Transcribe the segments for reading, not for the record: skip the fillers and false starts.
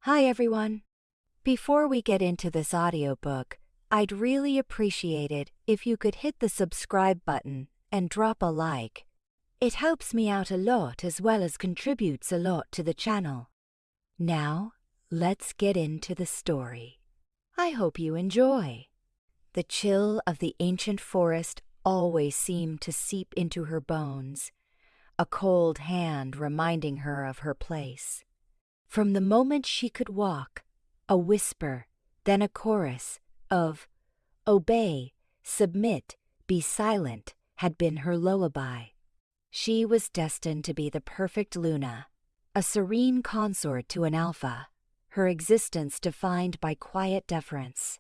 Hi everyone! Before we get into this audiobook, I'd really appreciate it if you could hit the subscribe button and drop a like. It helps me out a lot as well as contributes a lot to the channel. Now, let's get into the story. I hope you enjoy. The chill of the ancient forest always seemed to seep into her bones, a cold hand reminding her of her place. From the moment she could walk, a whisper, then a chorus of obey, submit, be silent had been her lullaby. She was destined to be the perfect Luna, a serene consort to an alpha, her existence defined by quiet deference.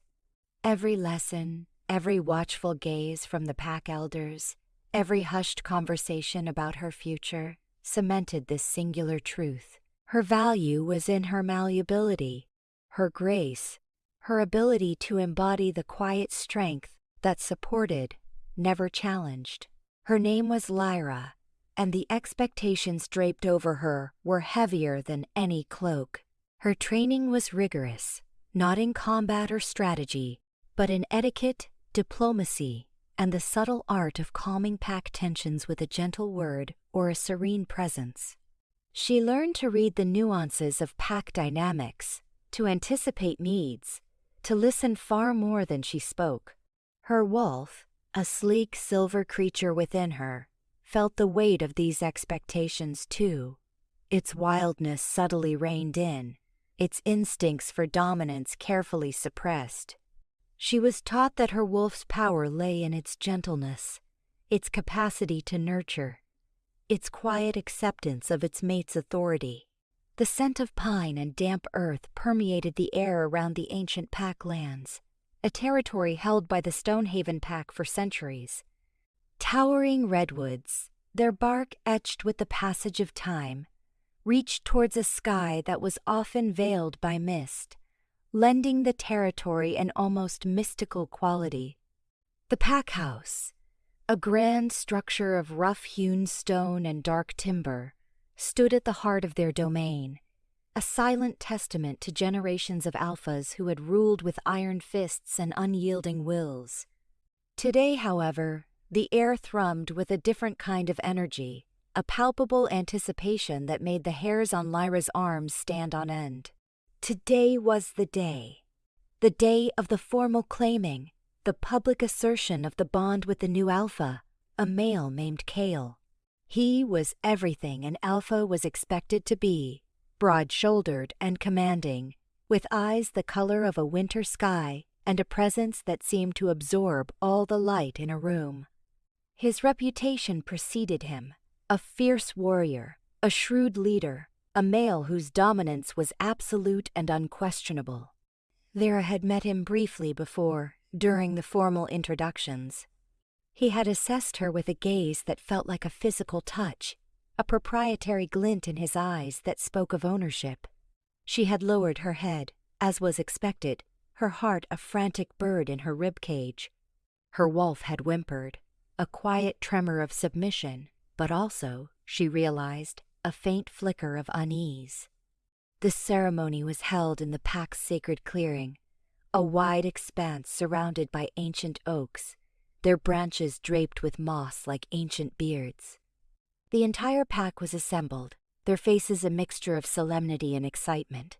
Every lesson, every watchful gaze from the pack elders, every hushed conversation about her future cemented this singular truth. Her value was in her malleability, her grace, her ability to embody the quiet strength that supported, never challenged. Her name was Lyra, and the expectations draped over her were heavier than any cloak. Her training was rigorous, not in combat or strategy, but in etiquette, diplomacy, and the subtle art of calming pack tensions with a gentle word or a serene presence. She learned to read the nuances of pack dynamics, to anticipate needs, to listen far more than she spoke. Her wolf, a sleek silver creature within her, felt the weight of these expectations too. Its wildness subtly reined in, its instincts for dominance carefully suppressed. She was taught that her wolf's power lay in its gentleness, its capacity to nurture, its quiet acceptance of its mate's authority. The scent of pine and damp earth permeated the air around the ancient pack lands, a territory held by the Stonehaven Pack for centuries. Towering redwoods, their bark etched with the passage of time, reached towards a sky that was often veiled by mist, lending the territory an almost mystical quality. The pack house, a grand structure of rough-hewn stone and dark timber, stood at the heart of their domain, a silent testament to generations of alphas who had ruled with iron fists and unyielding wills. Today, however, the air thrummed with a different kind of energy, a palpable anticipation that made the hairs on Lyra's arms stand on end. Today was the day of the formal claiming, the public assertion of the bond with the new alpha, a male named Kale. He was everything an alpha was expected to be, broad-shouldered and commanding, with eyes the color of a winter sky and a presence that seemed to absorb all the light in a room. His reputation preceded him, a fierce warrior, a shrewd leader, a male whose dominance was absolute and unquestionable. Lyra had met him briefly before, during the formal introductions. He had assessed her with a gaze that felt like a physical touch, a proprietary glint in his eyes that spoke of ownership. She had lowered her head, as was expected, her heart a frantic bird in her ribcage. Her wolf had whimpered, a quiet tremor of submission, but also, she realized, a faint flicker of unease. The ceremony was held in the pack's sacred clearing, a wide expanse surrounded by ancient oaks, their branches draped with moss like ancient beards. The entire pack was assembled, their faces a mixture of solemnity and excitement.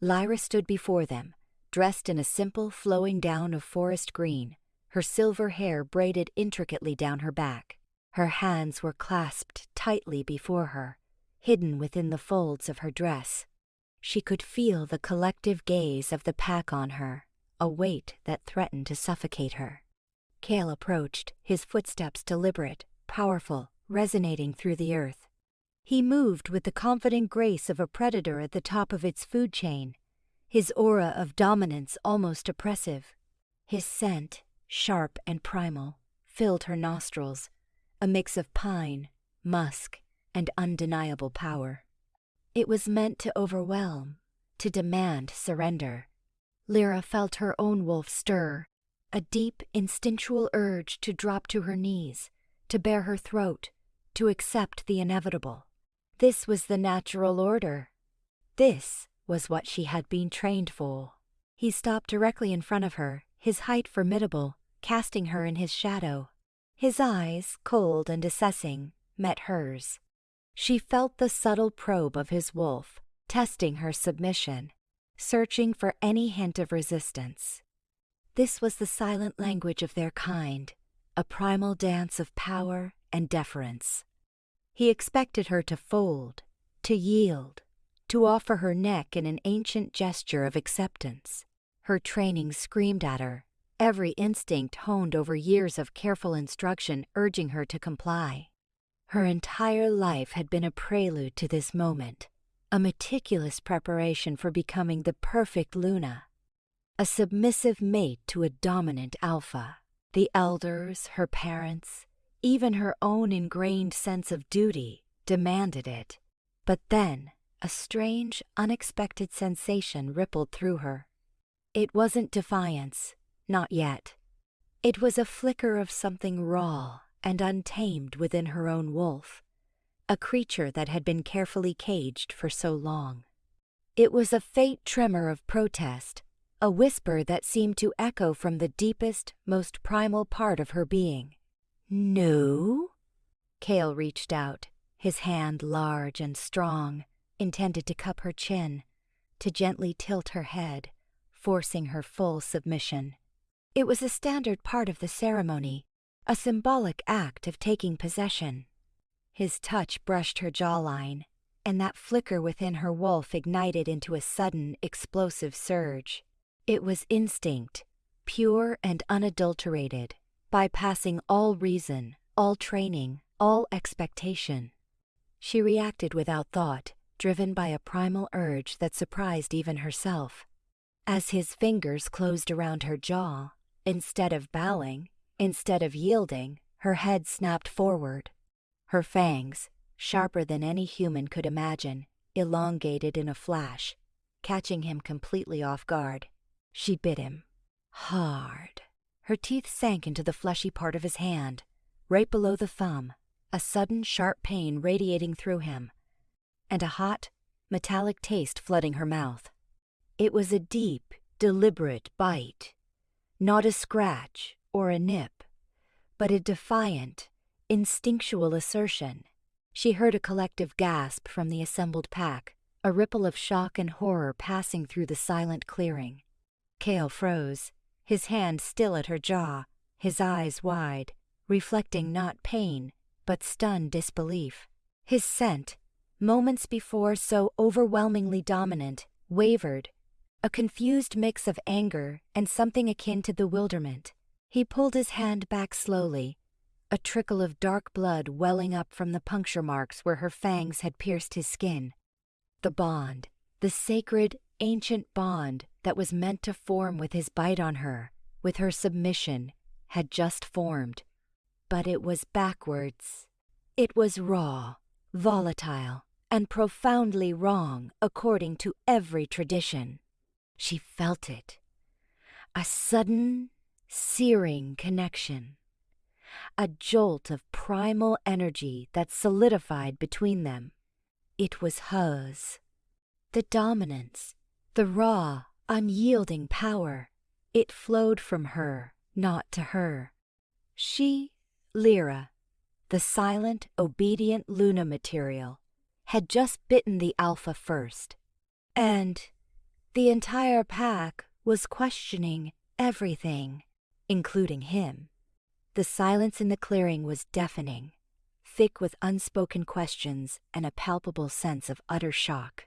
Lyra stood before them, dressed in a simple flowing gown of forest green, her silver hair braided intricately down her back. Her hands were clasped tightly before her, hidden within the folds of her dress. She could feel the collective gaze of the pack on her, a weight that threatened to suffocate her. Kale approached, his footsteps deliberate, powerful, resonating through the earth. He moved with the confident grace of a predator at the top of its food chain, his aura of dominance almost oppressive. His scent, sharp and primal, filled her nostrils, a mix of pine, musk, and undeniable power. It was meant to overwhelm, to demand surrender. Lyra felt her own wolf stir, a deep, instinctual urge to drop to her knees, to bare her throat, to accept the inevitable. This was the natural order. This was what she had been trained for. He stopped directly in front of her, his height formidable, casting her in his shadow. His eyes, cold and assessing, met hers. She felt the subtle probe of his wolf, testing her submission, searching for any hint of resistance. This was the silent language of their kind, a primal dance of power and deference. He expected her to fold, to yield, to offer her neck in an ancient gesture of acceptance. Her training screamed at her, every instinct honed over years of careful instruction urging her to comply. Her entire life had been a prelude to this moment, a meticulous preparation for becoming the perfect Luna, a submissive mate to a dominant alpha. The elders, her parents, even her own ingrained sense of duty demanded it. But then, a strange, unexpected sensation rippled through her. It wasn't defiance, not yet. It was a flicker of something raw and untamed within her own wolf, a creature that had been carefully caged for so long. It was a faint tremor of protest, a whisper that seemed to echo from the deepest, most primal part of her being. "No?" Kale reached out, his hand large and strong, intended to cup her chin, to gently tilt her head, forcing her full submission. It was a standard part of the ceremony, a symbolic act of taking possession. His touch brushed her jawline, and that flicker within her wolf ignited into a sudden, explosive surge. It was instinct, pure and unadulterated, bypassing all reason, all training, all expectation. She reacted without thought, driven by a primal urge that surprised even herself. As his fingers closed around her jaw, instead of bowing, instead of yielding, her head snapped forward. Her fangs, sharper than any human could imagine, elongated in a flash, catching him completely off guard. She bit him. Hard. Her teeth sank into the fleshy part of his hand, right below the thumb, a sudden sharp pain radiating through him, and a hot, metallic taste flooding her mouth. It was a deep, deliberate bite. Not a scratch or a nip, but a defiant, instinctual assertion. She heard a collective gasp from the assembled pack, a ripple of shock and horror passing through the silent clearing. Kale froze, his hand still at her jaw, his eyes wide, reflecting not pain, but stunned disbelief. His scent, moments before so overwhelmingly dominant, wavered, a confused mix of anger and something akin to bewilderment. He pulled his hand back slowly, a trickle of dark blood welling up from the puncture marks where her fangs had pierced his skin. The bond, the sacred, ancient bond that was meant to form with his bite on her, with her submission, had just formed. But it was backwards. It was raw, volatile, and profoundly wrong according to every tradition. She felt it. A sudden, searing connection. A jolt of primal energy that solidified between them. It was hers. The dominance, the raw, unyielding power, it flowed from her, not to her. She, Lyra, the silent, obedient Luna material, had just bitten the alpha first. And the entire pack was questioning everything, including him. The silence in the clearing was deafening, thick with unspoken questions and a palpable sense of utter shock.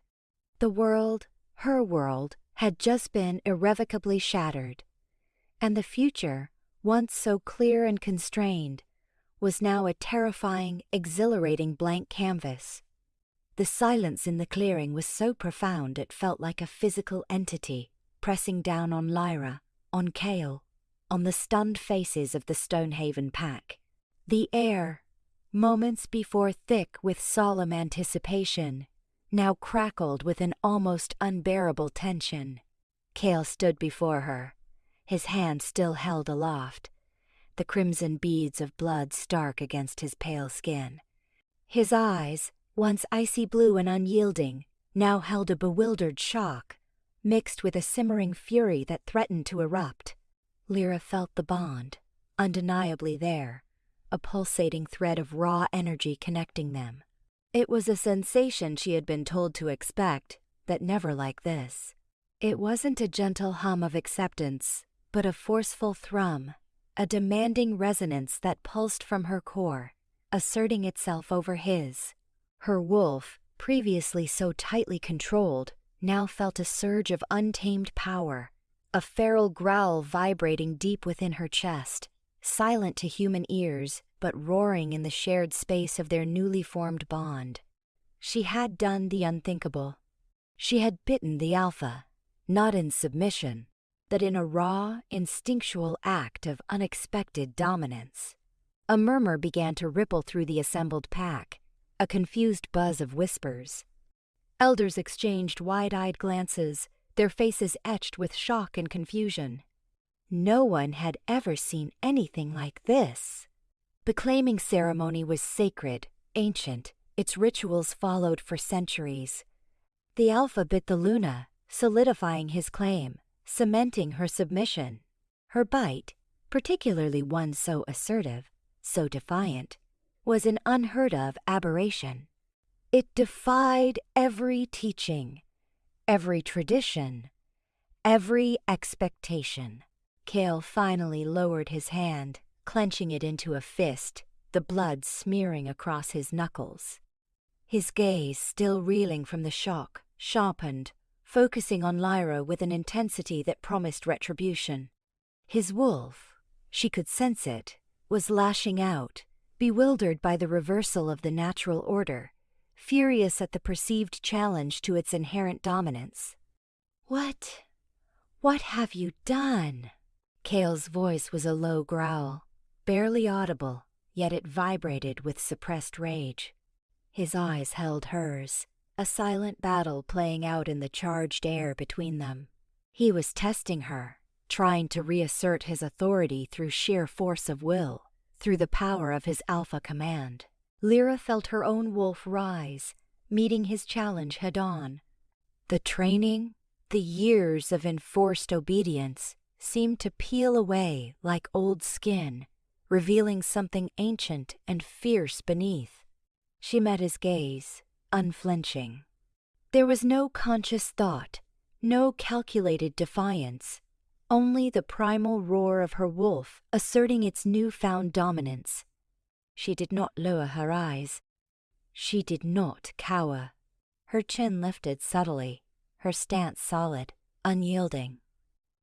The world, her world, had just been irrevocably shattered, and the future, once so clear and constrained, was now a terrifying, exhilarating blank canvas. The silence in the clearing was so profound it felt like a physical entity pressing down on Lyra, on Kale, on the stunned faces of the Stonehaven Pack. The air, moments before thick with solemn anticipation, now crackled with an almost unbearable tension. Kale stood before her, his hand still held aloft, the crimson beads of blood stark against his pale skin. His eyes, once icy blue and unyielding, now held a bewildered shock, mixed with a simmering fury that threatened to erupt. Lyra felt the bond, undeniably there, a pulsating thread of raw energy connecting them. It was a sensation she had been told to expect, that never like this. It wasn't a gentle hum of acceptance, but a forceful thrum, a demanding resonance that pulsed from her core, asserting itself over his. Her wolf, previously so tightly controlled, now felt a surge of untamed power, a feral growl vibrating deep within her chest, silent to human ears, but roaring in the shared space of their newly formed bond. She had done the unthinkable. She had bitten the alpha, not in submission, but in a raw, instinctual act of unexpected dominance. A murmur began to ripple through the assembled pack, a confused buzz of whispers. Elders exchanged wide-eyed glances, their faces etched with shock and confusion. No one had ever seen anything like this. The claiming ceremony was sacred, ancient, its rituals followed for centuries. The Alpha bit the Luna, solidifying his claim, cementing her submission. Her bite, particularly one so assertive, so defiant, was an unheard-of aberration. It defied every teaching, every tradition, every expectation. Kale finally lowered his hand, clenching it into a fist, the blood smearing across his knuckles. His gaze, still reeling from the shock, sharpened, focusing on Lyra with an intensity that promised retribution. His wolf, she could sense it, was lashing out, bewildered by the reversal of the natural order, furious at the perceived challenge to its inherent dominance. What have you done?" Kale's voice was a low growl, barely audible, yet it vibrated with suppressed rage. His eyes held hers, a silent battle playing out in the charged air between them. He was testing her, trying to reassert his authority through sheer force of will, through the power of his alpha command. Lyra felt her own wolf rise, meeting his challenge head-on. The training, the years of enforced obedience, seemed to peel away like old skin, revealing something ancient and fierce beneath. She met his gaze, unflinching. There was no conscious thought, no calculated defiance, only the primal roar of her wolf asserting its newfound dominance. She did not lower her eyes. She did not cower. Her chin lifted subtly, her stance solid, unyielding.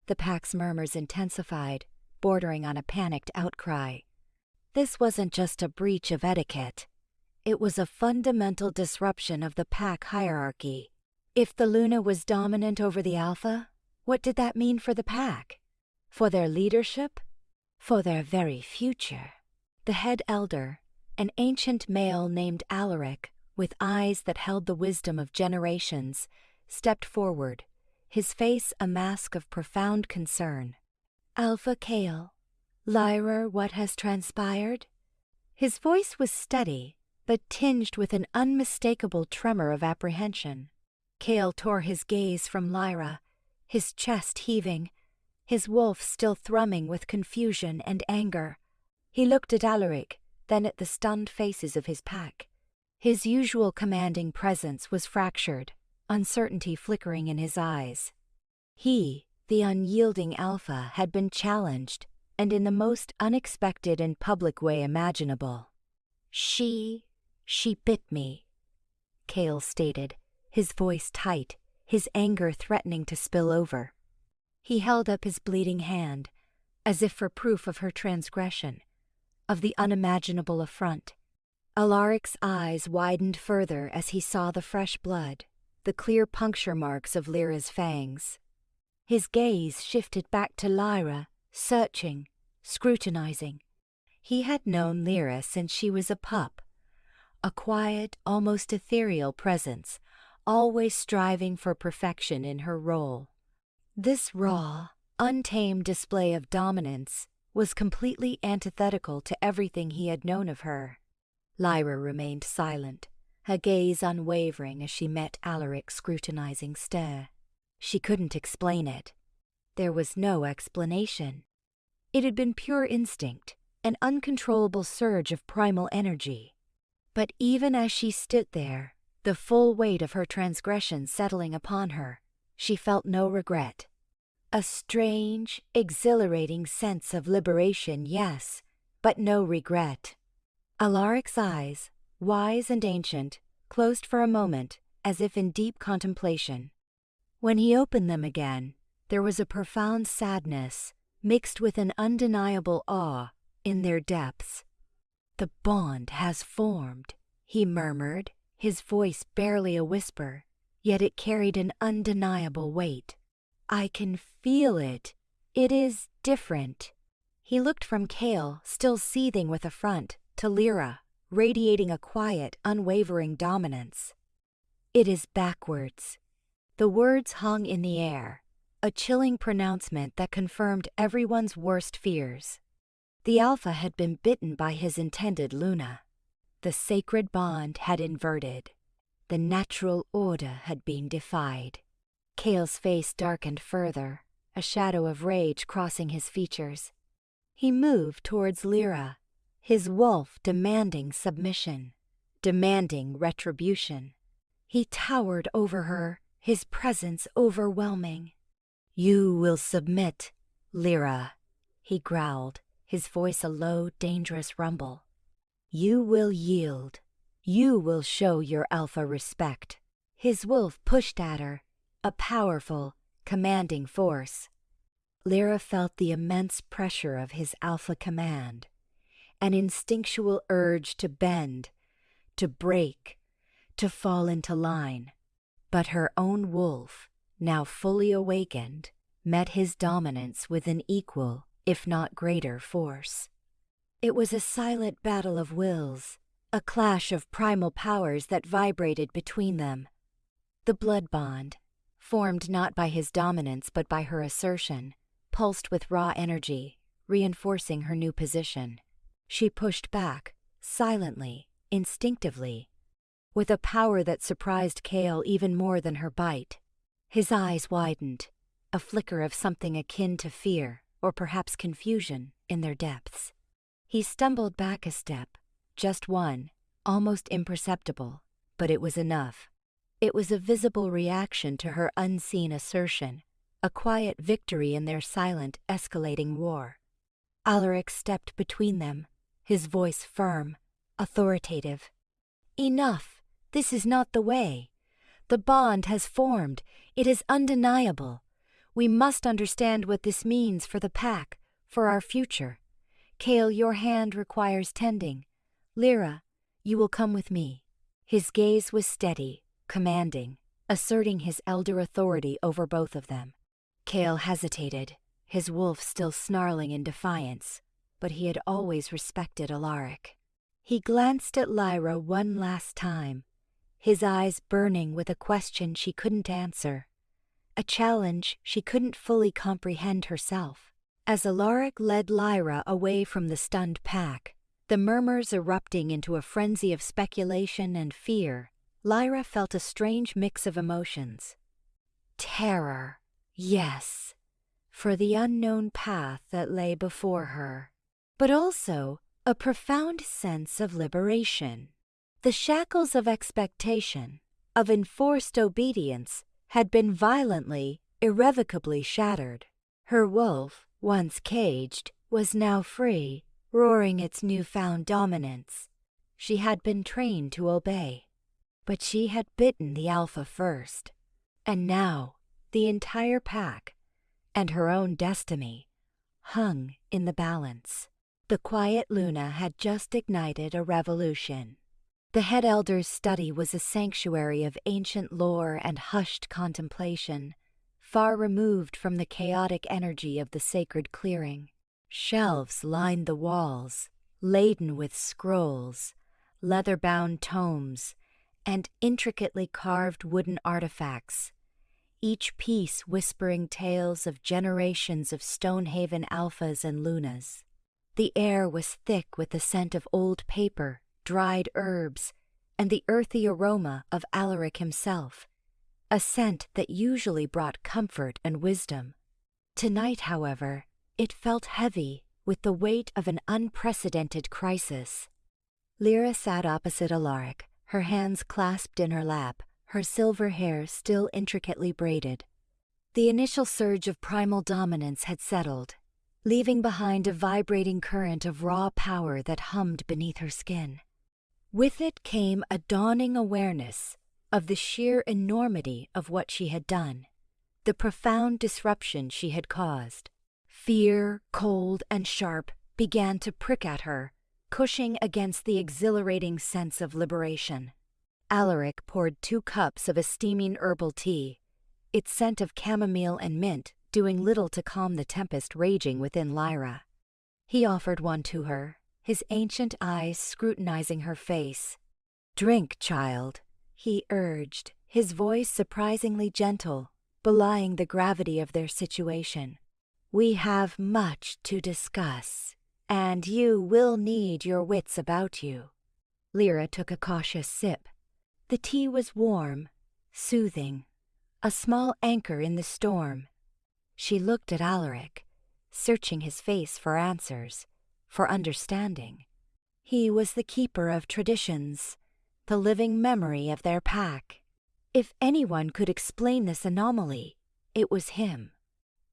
The pack's murmurs intensified, bordering on a panicked outcry. This wasn't just a breach of etiquette. It was a fundamental disruption of the pack hierarchy. If the Luna was dominant over the Alpha, what did that mean for the pack? For their leadership? For their very future? The head elder, an ancient male named Alaric, with eyes that held the wisdom of generations, stepped forward, his face a mask of profound concern. "Alpha Kael, Lyra, what has transpired?" His voice was steady, but tinged with an unmistakable tremor of apprehension. Kale tore his gaze from Lyra, his chest heaving, his wolf still thrumming with confusion and anger. He looked at Alaric, then at the stunned faces of his pack. His usual commanding presence was fractured, uncertainty flickering in his eyes. He, the unyielding Alpha, had been challenged, and in the most unexpected and public way imaginable. She bit me," Kale stated, his voice tight, his anger threatening to spill over. He held up his bleeding hand, as if for proof of her transgression, of the unimaginable affront. Alaric's eyes widened further as he saw the fresh blood, the clear puncture marks of Lyra's fangs. His gaze shifted back to Lyra, searching, scrutinizing. He had known Lyra since she was a pup, a quiet, almost ethereal presence, always striving for perfection in her role. This raw, untamed display of dominance was completely antithetical to everything he had known of her. Lyra remained silent, her gaze unwavering as she met Alaric's scrutinizing stare. She couldn't explain it. There was no explanation. It had been pure instinct, an uncontrollable surge of primal energy. But even as she stood there, the full weight of her transgression settling upon her, she felt no regret. A strange, exhilarating sense of liberation, yes, but no regret. Alaric's eyes, wise and ancient, closed for a moment, as if in deep contemplation. When he opened them again, there was a profound sadness, mixed with an undeniable awe, in their depths. "The bond has formed," he murmured, his voice barely a whisper, yet it carried an undeniable weight. "I can feel it. It is different." He looked from Kale, still seething with affront, to Lyra, radiating a quiet, unwavering dominance. "It is backwards." The words hung in the air, a chilling pronouncement that confirmed everyone's worst fears. The Alpha had been bitten by his intended Luna. The sacred bond had inverted. The natural order had been defied. Kale's face darkened further, a shadow of rage crossing his features. He moved towards Lyra, his wolf demanding submission, demanding retribution. He towered over her, his presence overwhelming. "You will submit, Lyra," he growled, his voice a low, dangerous rumble. "You will yield. You will show your Alpha respect." His wolf pushed at her, a powerful, commanding force. Lyra felt the immense pressure of his Alpha command, an instinctual urge to bend, to break, to fall into line. But her own wolf, now fully awakened, met his dominance with an equal, if not greater, force. It was a silent battle of wills, a clash of primal powers that vibrated between them. The blood bond, formed not by his dominance but by her assertion, pulsed with raw energy, reinforcing her new position. She pushed back, silently, instinctively, with a power that surprised Kale even more than her bite. His eyes widened, a flicker of something akin to fear, or perhaps confusion, in their depths. He stumbled back a step, just one, almost imperceptible, but it was enough. It was a visible reaction to her unseen assertion, a quiet victory in their silent, escalating war. Alaric stepped between them, his voice firm, authoritative. "Enough! This is not the way. The bond has formed. It is undeniable. We must understand what this means for the pack, for our future. Kale, your hand requires tending. Lyra, you will come with me." His gaze was steady, commanding, asserting his elder authority over both of them. Kale hesitated, his wolf still snarling in defiance, but he had always respected Alaric. He glanced at Lyra one last time, his eyes burning with a question she couldn't answer, a challenge she couldn't fully comprehend herself. As Alaric led Lyra away from the stunned pack, the murmurs erupting into a frenzy of speculation and fear, Lyra felt a strange mix of emotions. Terror, yes, for the unknown path that lay before her, but also a profound sense of liberation. The shackles of expectation, of enforced obedience, had been violently, irrevocably shattered. Her wolf, once caged, was now free, roaring its newfound dominance. She had been trained to obey. But she had bitten the Alpha first. And now, the entire pack, and her own destiny, hung in the balance. The quiet Luna had just ignited a revolution. The head elder's study was a sanctuary of ancient lore and hushed contemplation, far removed from the chaotic energy of the sacred clearing. Shelves lined the walls, laden with scrolls, leather-bound tomes, and intricately carved wooden artifacts, each piece whispering tales of generations of Stonehaven Alphas and Lunas. The air was thick with the scent of old paper, dried herbs, and the earthy aroma of Alaric himself, a scent that usually brought comfort and wisdom. Tonight, however, it felt heavy with the weight of an unprecedented crisis. Lyra sat opposite Alaric, her hands clasped in her lap, her silver hair still intricately braided. The initial surge of primal dominance had settled, leaving behind a vibrating current of raw power that hummed beneath her skin. With it came a dawning awareness of the sheer enormity of what she had done, the profound disruption she had caused. Fear, cold and sharp, began to prick at her, pushing against the exhilarating sense of liberation. Alaric poured 2 cups of a steaming herbal tea, its scent of chamomile and mint doing little to calm the tempest raging within Lyra. He offered one to her, his ancient eyes scrutinizing her face. "Drink, child," he urged, his voice surprisingly gentle, belying the gravity of their situation. "We have much to discuss, and you will need your wits about you." Lyra took a cautious sip. The tea was warm, soothing, a small anchor in the storm. She looked at Alaric, searching his face for answers, for understanding. He was the keeper of traditions, the living memory of their pack. If anyone could explain this anomaly, it was him.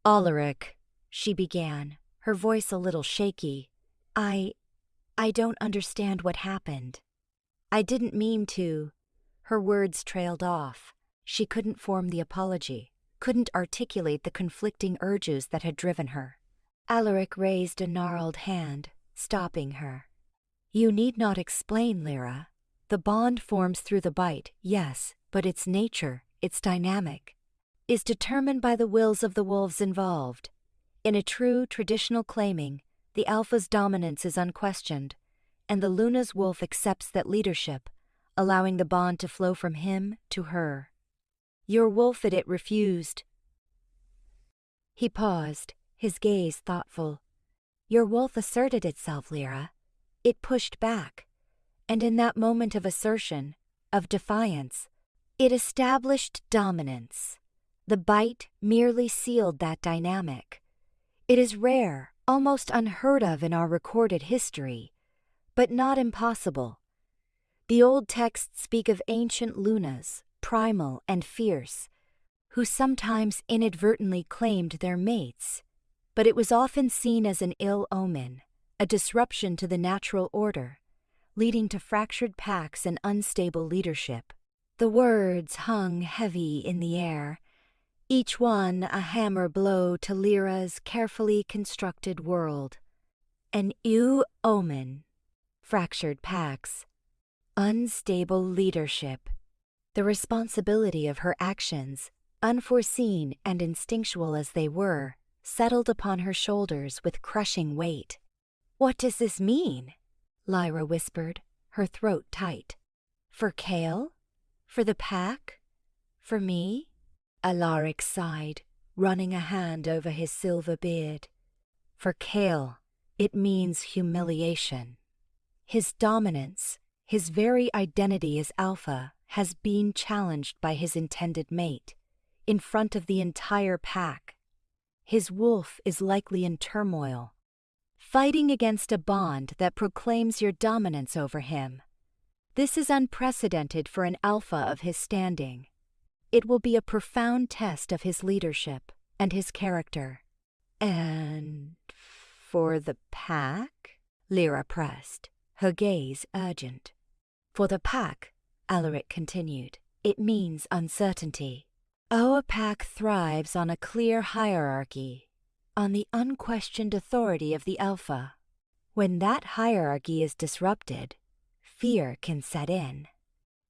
"Alaric," she began, her voice a little shaky, I don't understand what happened. I didn't mean to." Her words trailed off. She couldn't form the apology, couldn't articulate the conflicting urges that had driven her. Alaric raised a gnarled hand, stopping her. "You need not explain, Lyra. The bond forms through the bite, yes, but its nature, its dynamic, is determined by the wills of the wolves involved. In a true traditional claiming, the alpha's dominance is unquestioned, and the Luna's wolf accepts that leadership, allowing the bond to flow from him to her. Your wolf at it refused." He paused, his gaze thoughtful. "Your wolf asserted itself, Lyra. It pushed back, and in that moment of assertion, of defiance, it established dominance. The bite merely sealed that dynamic. It is rare, almost unheard of in our recorded history, but not impossible. The old texts speak of ancient Lunas, primal and fierce, who sometimes inadvertently claimed their mates, but it was often seen as an ill omen, a disruption to the natural order, leading to fractured packs and unstable leadership. The words hung heavy in the air, each one a hammer blow to Lyra's carefully constructed world. An ill omen, fractured packs, unstable leadership. The responsibility of her actions, unforeseen and instinctual as they were, settled upon her shoulders with crushing weight. "What does this mean?" Lyra whispered, her throat tight. "For Kale? For the pack? For me?" Alaric sighed, running a hand over his silver beard. "For Kale, it means humiliation. His dominance, his very identity as alpha, has been challenged by his intended mate, in front of the entire pack. His wolf is likely in turmoil, fighting against a bond that proclaims your dominance over him. This is unprecedented for an alpha of his standing. It will be a profound test of his leadership and his character." "And for the pack?" Lyra pressed, her gaze urgent. "For the pack," Alaric continued, "it means uncertainty. Our pack thrives on a clear hierarchy, on the unquestioned authority of the alpha. When that hierarchy is disrupted, fear can set in.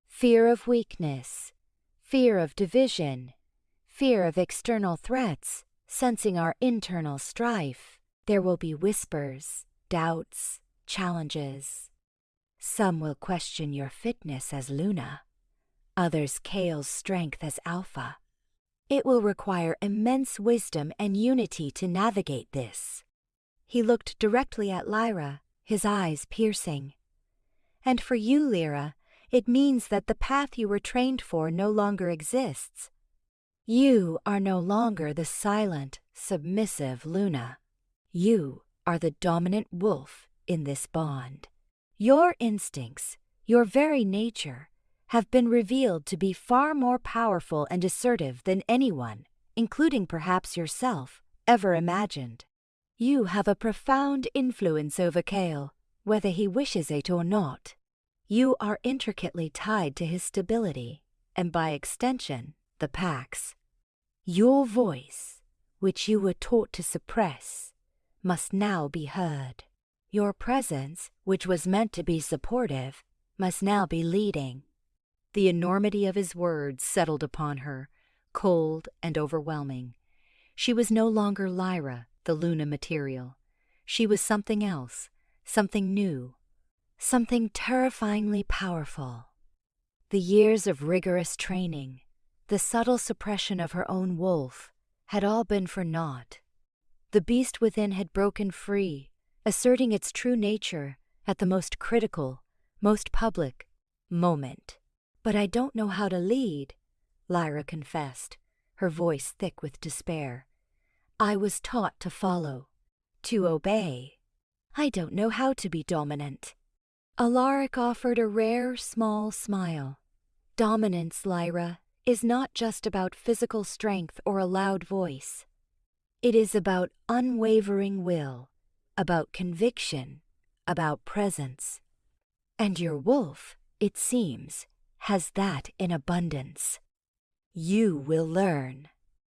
Fear of weakness, fear of division, fear of external threats, sensing our internal strife. There will be whispers, doubts, challenges. Some will question your fitness as Luna, others Kale's strength as Alpha. It will require immense wisdom and unity to navigate this." He looked directly at Lyra, his eyes piercing. "And for you, Lyra, It means that the path you were trained for no longer exists. You are no longer the silent, submissive Luna. You are the dominant wolf in this bond. Your instincts, your very nature, have been revealed to be far more powerful and assertive than anyone, including perhaps yourself, ever imagined. You have a profound influence over Kale, whether he wishes it or not. You are intricately tied to his stability, and by extension, the pack's. Your voice, which you were taught to suppress, must now be heard. Your presence, which was meant to be supportive, must now be leading. The enormity of his words settled upon her, cold and overwhelming. She was no longer Lyra, the Luna material. She was something else, something new, something terrifyingly powerful. The years of rigorous training, the subtle suppression of her own wolf, had all been for naught. The beast within had broken free, asserting its true nature at the most critical, most public moment. "But I don't know how to lead," Lyra confessed, her voice thick with despair. "I was taught to follow, to obey. I don't know how to be dominant." Alaric offered a rare, small smile. "Dominance, Lyra, is not just about physical strength or a loud voice. It is about unwavering will, about conviction, about presence. And your wolf, it seems, has that in abundance. You will learn.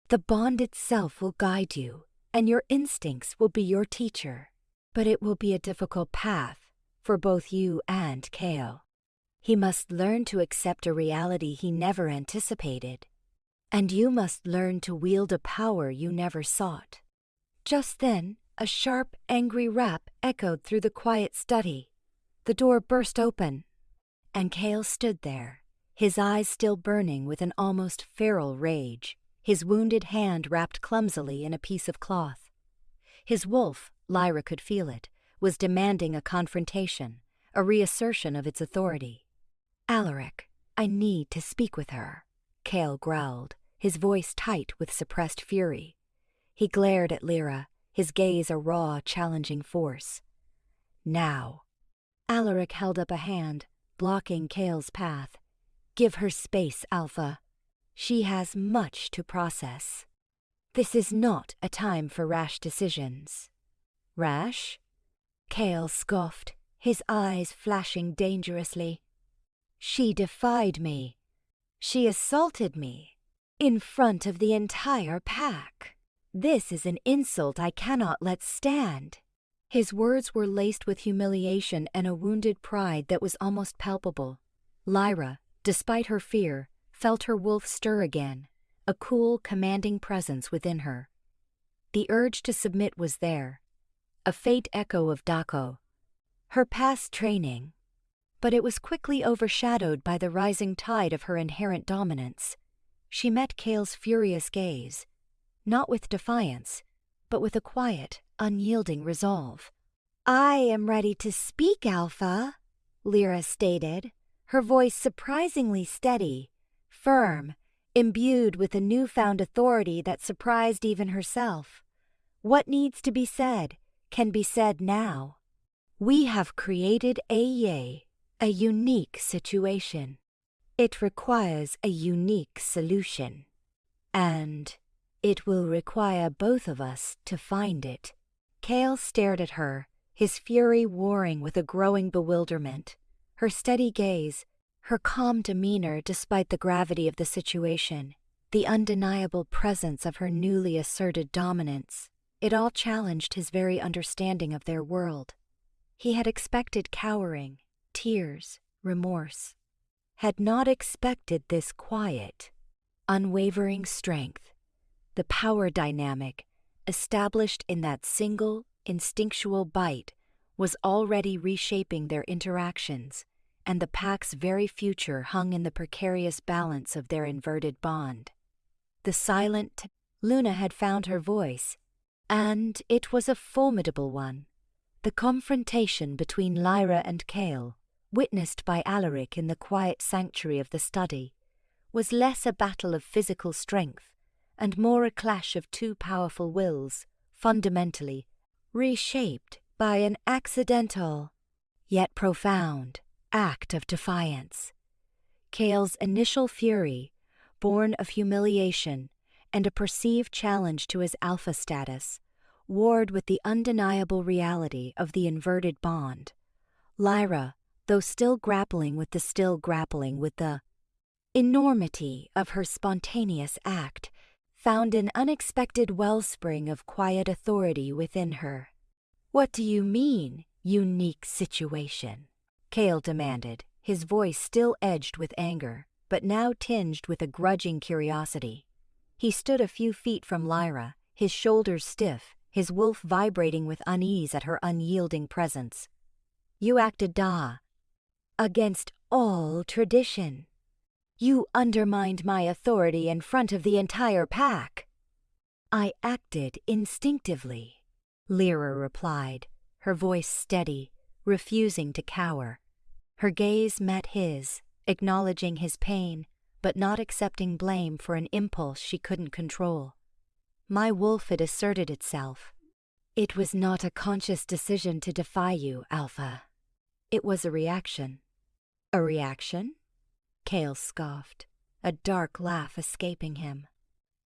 The bond itself will guide you, and your instincts will be your teacher. But it will be a difficult path for both you and Kale. He must learn to accept a reality he never anticipated, and you must learn to wield a power you never sought." Just then, a sharp, angry rap echoed through the quiet study. The door burst open, and Kale stood there, his eyes still burning with an almost feral rage, his wounded hand wrapped clumsily in a piece of cloth. His wolf, Lyra could feel it, was demanding a confrontation, a reassertion of its authority. "Alaric, I need to speak with her," Kale growled, his voice tight with suppressed fury. He glared at Lyra, his gaze a raw, challenging force. "Now." Alaric held up a hand, blocking Kale's path. "Give her space, Alpha. She has much to process. This is not a time for rash decisions." "Rash?" Kale scoffed, his eyes flashing dangerously. "She defied me. She assaulted me. In front of the entire pack. This is an insult I cannot let stand." His words were laced with humiliation and a wounded pride that was almost palpable. Lyra, despite her fear, felt her wolf stir again, a cool, commanding presence within her. The urge to submit was there, a faint echo of Dako, her past training, but it was quickly overshadowed by the rising tide of her inherent dominance. She met Kale's furious gaze, not with defiance, but with a quiet, unyielding resolve. "I am ready to speak, Alpha," Lyra stated, her voice surprisingly steady, firm, imbued with a newfound authority that surprised even herself. "What needs to be said can be said now. We have created a unique situation. It requires a unique solution. And it will require both of us to find it." Kale stared at her, his fury warring with a growing bewilderment. Her steady gaze, her calm demeanor despite the gravity of the situation, the undeniable presence of her newly asserted dominance, it all challenged his very understanding of their world. He had expected cowering, tears, remorse. Had not expected this quiet, unwavering strength. The power dynamic, established in that single, instinctual bite, was already reshaping their interactions, and the pack's very future hung in the precarious balance of their inverted bond. The silent Luna had found her voice, and it was a formidable one. The confrontation between Lyra and Kale witnessed by Alaric in the quiet sanctuary of the study, was less a battle of physical strength and more a clash of two powerful wills, fundamentally reshaped by an accidental, yet profound, act of defiance. Kale's initial fury, born of humiliation and a perceived challenge to his alpha status, warred with the undeniable reality of the inverted bond. Lyra, though still grappling with the enormity of her spontaneous act, found an unexpected wellspring of quiet authority within her. "What do you mean, unique situation?" Kale demanded, his voice still edged with anger, but now tinged with a grudging curiosity. He stood a few feet from Lyra, his shoulders stiff, his wolf vibrating with unease at her unyielding presence. "You acted against all tradition. You undermined my authority in front of the entire pack." "I acted instinctively," Lyra replied, her voice steady, refusing to cower. Her gaze met his, acknowledging his pain, but not accepting blame for an impulse she couldn't control. "My wolf had asserted itself. It was not a conscious decision to defy you, Alpha. It was a reaction." "A reaction?" Kale scoffed, a dark laugh escaping him.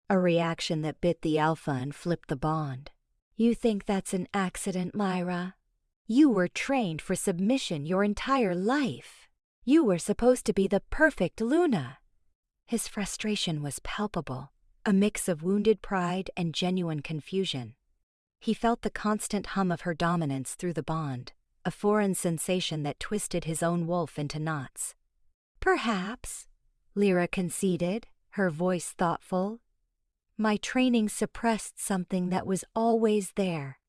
"A reaction that bit the Alpha and flipped the bond. You think that's an accident, Lyra? You were trained for submission your entire life. You were supposed to be the perfect Luna." His frustration was palpable, a mix of wounded pride and genuine confusion. He felt the constant hum of her dominance through the bond, a foreign sensation that twisted his own wolf into knots. "Perhaps," Lyra conceded, her voice thoughtful. "My training suppressed something that was always there.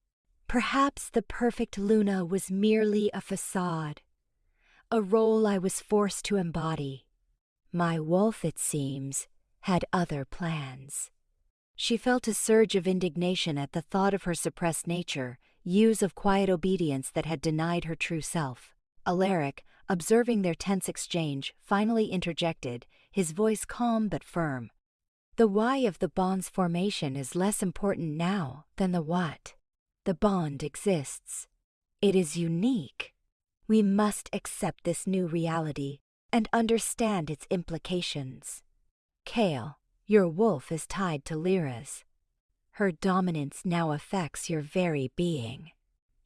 Perhaps the perfect Luna was merely a facade, a role I was forced to embody. My wolf, it seems, had other plans." She felt a surge of indignation at the thought of her suppressed nature, years of quiet obedience that had denied her true self. Alaric, observing their tense exchange, finally interjected, his voice calm but firm. "The why of the bond's formation is less important now than the what. The bond exists. It is unique. We must accept this new reality and understand its implications. Kale, your wolf is tied to Lyra's. Her dominance now affects your very being.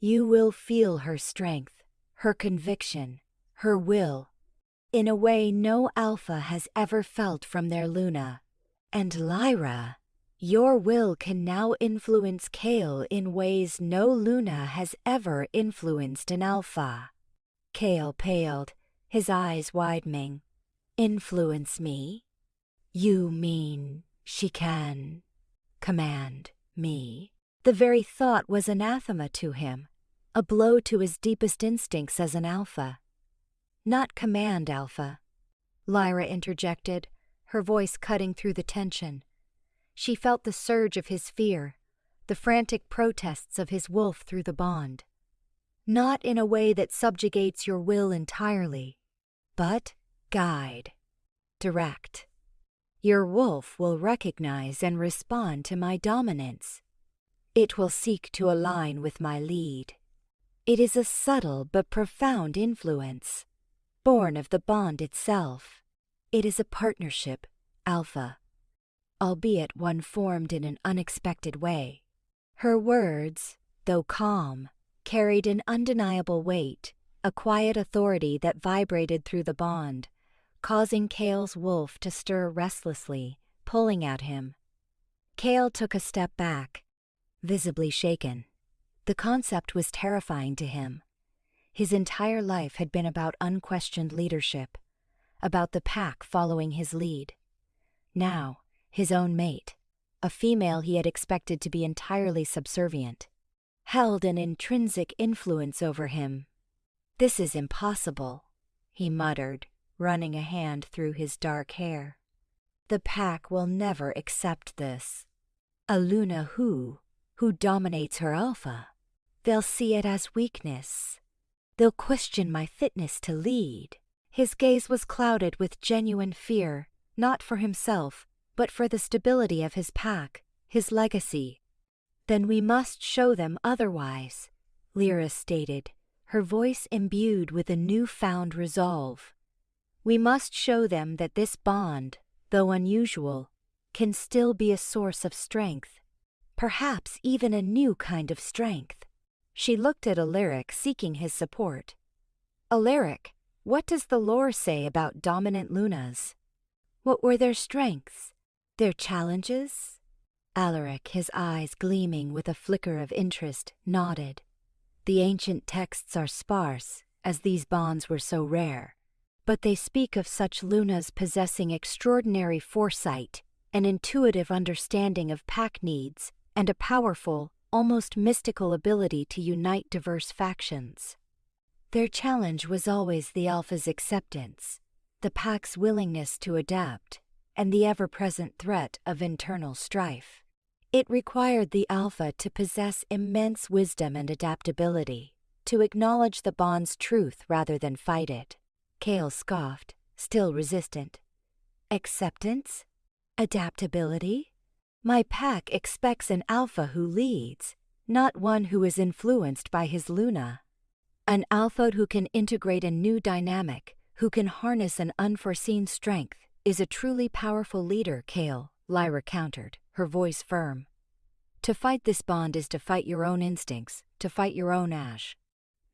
You will feel her strength, her conviction, her will, in a way no Alpha has ever felt from their Luna. And Lyra, your will can now influence Kale in ways no Luna has ever influenced an Alpha." Kale paled, his eyes widening. "Influence me? You mean she can command me?" The very thought was anathema to him, a blow to his deepest instincts as an Alpha. "Not command, Alpha," Lyra interjected, her voice cutting through the tension. She felt the surge of his fear, the frantic protests of his wolf through the bond. "Not in a way that subjugates your will entirely, but guide, direct. Your wolf will recognize and respond to my dominance. It will seek to align with my lead. It is a subtle but profound influence, born of the bond itself. It is a partnership, Alpha, albeit one formed in an unexpected way." Her words, though calm, carried an undeniable weight, a quiet authority that vibrated through the bond, causing Kale's wolf to stir restlessly, pulling at him. Kale took a step back, visibly shaken. The concept was terrifying to him. His entire life had been about unquestioned leadership, about the pack following his lead. Now, his own mate, a female he had expected to be entirely subservient, held an intrinsic influence over him. "This is impossible," he muttered, running a hand through his dark hair. "The pack will never accept this. A Luna who dominates her Alpha. They'll see it as weakness. They'll question my fitness to lead. His gaze was clouded with genuine fear, not for himself, but for the stability of his pack, his legacy. Then we must show them otherwise, Lyra stated, her voice imbued with a newfound resolve. We must show them that this bond, though unusual, can still be a source of strength. Perhaps even a new kind of strength. She looked at Alaric, seeking his support. Alaric, what does the lore say about dominant Lunas? What were their strengths? Their challenges? Alaric, his eyes gleaming with a flicker of interest, nodded. The ancient texts are sparse, as these bonds were so rare, but they speak of such Lunas possessing extraordinary foresight, an intuitive understanding of pack needs, and a powerful, almost mystical ability to unite diverse factions. Their challenge was always the Alpha's acceptance, the pack's willingness to adapt, and the ever-present threat of internal strife. It required the Alpha to possess immense wisdom and adaptability, to acknowledge the bond's truth rather than fight it. Kale scoffed, still resistant. Acceptance? Adaptability? My pack expects an Alpha who leads, not one who is influenced by his Luna. An Alpha who can integrate a new dynamic, who can harness an unforeseen strength, is a truly powerful leader, Kale, Lyra countered, her voice firm. To fight this bond is to fight your own instincts, to fight your own ash.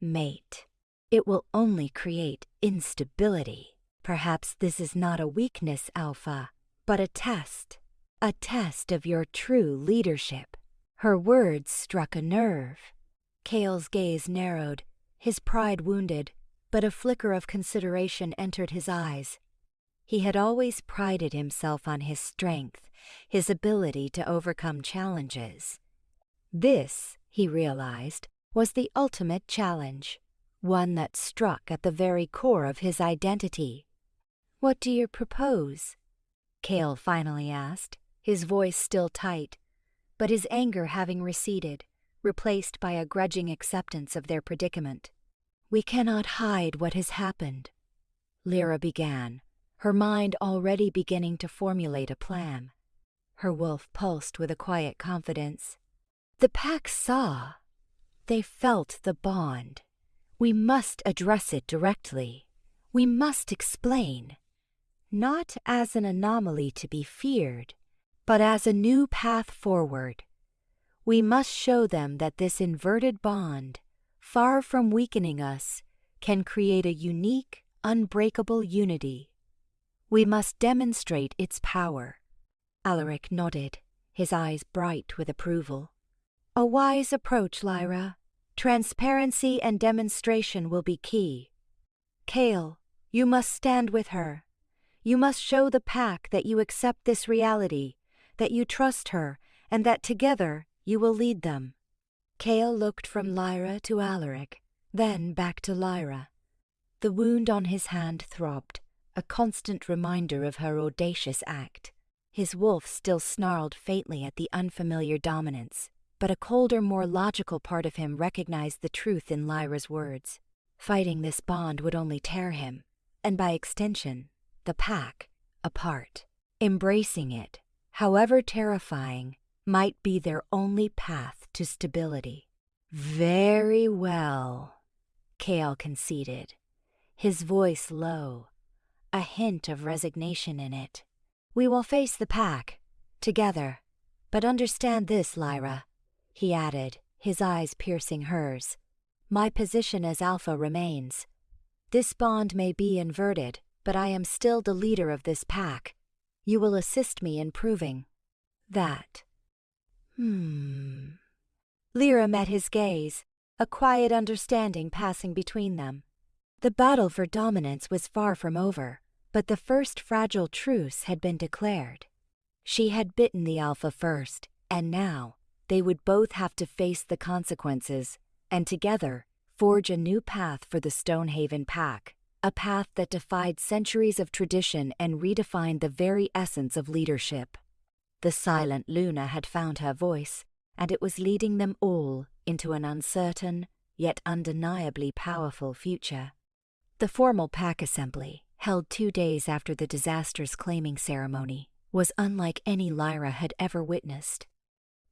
Mate. It will only create instability. Perhaps this is not a weakness, Alpha, but a test of your true leadership. Her words struck a nerve. Kale's gaze narrowed, his pride wounded, but a flicker of consideration entered his eyes. He had always prided himself on his strength, his ability to overcome challenges. This, he realized, was the ultimate challenge, one that struck at the very core of his identity. What do you propose? Kale finally asked, his voice still tight, but his anger having receded, replaced by a grudging acceptance of their predicament. We cannot hide what has happened, Lyra began, her mind already beginning to formulate a plan. Her wolf pulsed with a quiet confidence. The pack saw. They felt the bond. We must address it directly. We must explain. Not as an anomaly to be feared, but as a new path forward. We must show them that this inverted bond, far from weakening us, can create a unique, unbreakable unity. We must demonstrate its power. Alaric nodded, his eyes bright with approval. A wise approach, Lyra. Transparency and demonstration will be key. Kale, you must stand with her. You must show the pack that you accept this reality, that you trust her, and that together you will lead them. Kale looked from Lyra to Alaric, then back to Lyra. The wound on his hand throbbed, a constant reminder of her audacious act. His wolf still snarled faintly at the unfamiliar dominance, but a colder, more logical part of him recognized the truth in Lyra's words. Fighting this bond would only tear him, and by extension, the pack, apart. Embracing it, however terrifying, might be their only path to stability. Very well, Kale conceded, his voice low, a hint of resignation in it. We will face the pack, together. But understand this, Lyra, he added, his eyes piercing hers. My position as Alpha remains. This bond may be inverted, but I am still the leader of this pack. You will assist me in proving that. Lyra met his gaze, a quiet understanding passing between them. The battle for dominance was far from over, but the first fragile truce had been declared. She had bitten the Alpha first, and now they would both have to face the consequences, and together forge a new path for the Stonehaven Pack, a path that defied centuries of tradition and redefined the very essence of leadership. The silent Luna had found her voice, and it was leading them all into an uncertain, yet undeniably powerful future. The formal pack assembly, held 2 days after the disaster's claiming ceremony, was unlike any Lyra had ever witnessed.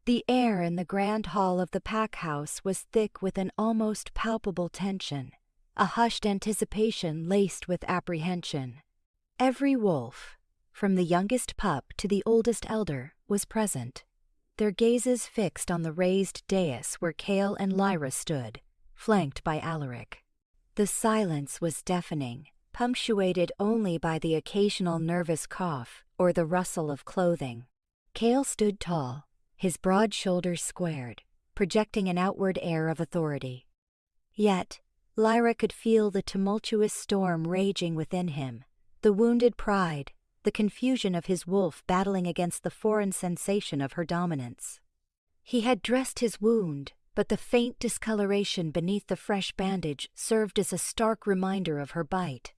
The air in the grand hall of the pack house was thick with an almost palpable tension, a hushed anticipation laced with apprehension. Every wolf, from the youngest pup to the oldest elder, was present, their gazes fixed on the raised dais where Kale and Lyra stood, flanked by Alaric. The silence was deafening, punctuated only by the occasional nervous cough or the rustle of clothing. Kale stood tall, his broad shoulders squared, projecting an outward air of authority. Yet, Lyra could feel the tumultuous storm raging within him, the wounded pride, the confusion of his wolf battling against the foreign sensation of her dominance. He had dressed his wound, but the faint discoloration beneath the fresh bandage served as a stark reminder of her bite,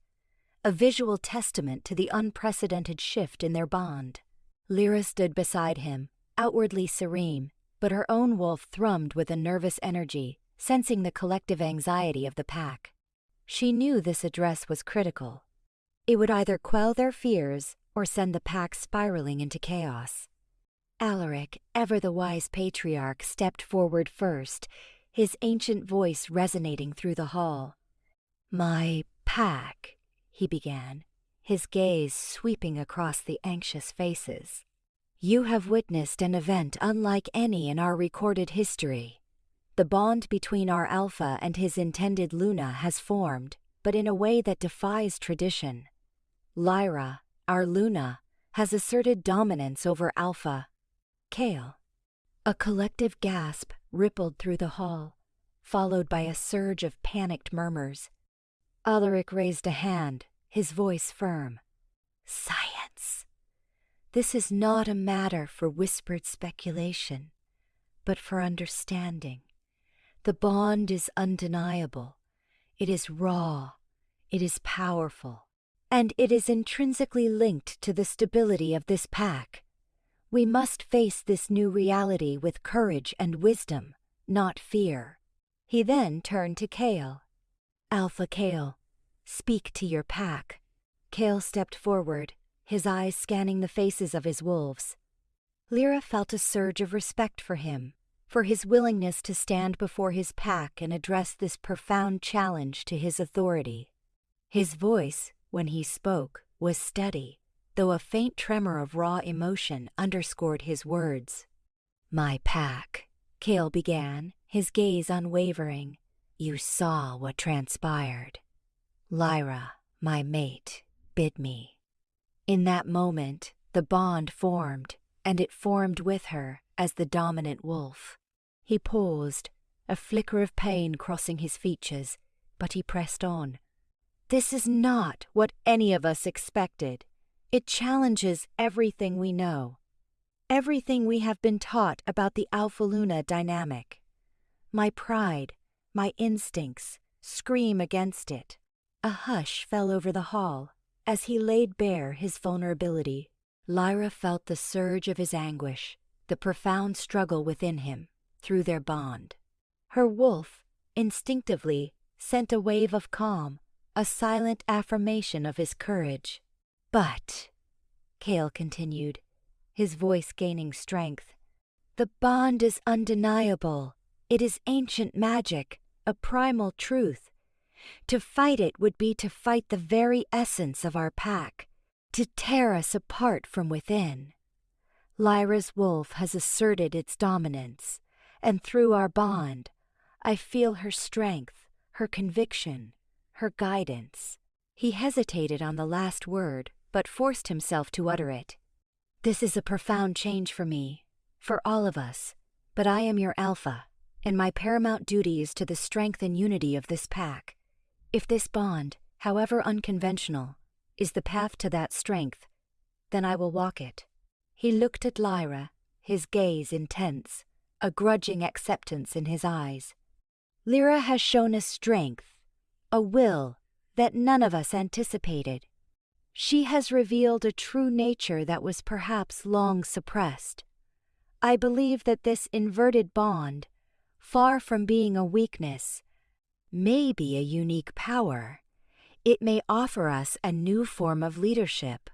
a visual testament to the unprecedented shift in their bond. Lyra stood beside him, outwardly serene, but her own wolf thrummed with a nervous energy, sensing the collective anxiety of the pack. She knew this address was critical. It would either quell their fears or send the pack spiraling into chaos. Alaric, ever the wise patriarch, stepped forward first, his ancient voice resonating through the hall. "My pack," he began, his gaze sweeping across the anxious faces. "You have witnessed an event unlike any in our recorded history. The bond between our Alpha and his intended Luna has formed, but in a way that defies tradition. Lyra, our Luna, has asserted dominance over Alpha. Kale." A collective gasp rippled through the hall, followed by a surge of panicked murmurs. Alaric raised a hand, his voice firm. "Science. This is not a matter for whispered speculation, but for understanding. The bond is undeniable. It is raw. It is powerful. And it is intrinsically linked to the stability of this pack. We must face this new reality with courage and wisdom, not fear." He then turned to Kale. "Alpha Kale, speak to your pack." Kale stepped forward, his eyes scanning the faces of his wolves. Lyra felt a surge of respect for him, for his willingness to stand before his pack and address this profound challenge to his authority. His voice, when he spoke, was steady, though a faint tremor of raw emotion underscored his words. "My pack," Kale began, his gaze unwavering. "You saw what transpired. Lyra, my mate, bid me." In that moment, the bond formed, and it formed with her as the dominant wolf. He paused, a flicker of pain crossing his features, but he pressed on. "This is not what any of us expected. It challenges everything we know, everything we have been taught about the Alpha-Luna dynamic. My pride, my instincts, scream against it." A hush fell over the hall as he laid bare his vulnerability. Lyra felt the surge of his anguish, the profound struggle within him, through their bond. Her wolf, instinctively, sent a wave of calm, a silent affirmation of his courage. "But," Kale continued, his voice gaining strength, "the bond is undeniable. It is ancient magic, a primal truth. To fight it would be to fight the very essence of our pack, to tear us apart from within. Lyra's wolf has asserted its dominance, and through our bond, I feel her strength, her conviction, her guidance." He hesitated on the last word, but forced himself to utter it. "This is a profound change for me, for all of us, but I am your Alpha, and my paramount duty is to the strength and unity of this pack. If this bond, however unconventional, is the path to that strength, then I will walk it." He looked at Lyra, his gaze intense, a grudging acceptance in his eyes. "Lyra has shown a strength, a will that none of us anticipated. She has revealed a true nature that was perhaps long suppressed. I believe that this inverted bond, far from being a weakness, may be a unique power. It may offer us a new form of leadership,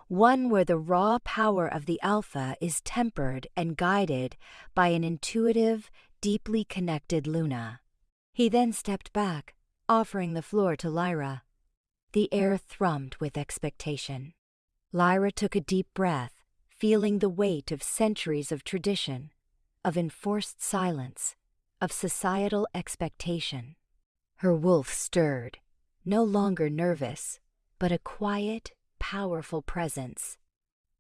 one where the raw power of the alpha is tempered and guided by an intuitive, deeply connected Luna. He then stepped back, offering the floor to Lyra. The air thrummed with expectation. Lyra took a deep breath, feeling the weight of centuries of tradition, of enforced silence, of societal expectation. Her wolf stirred, no longer nervous, but a quiet, powerful presence.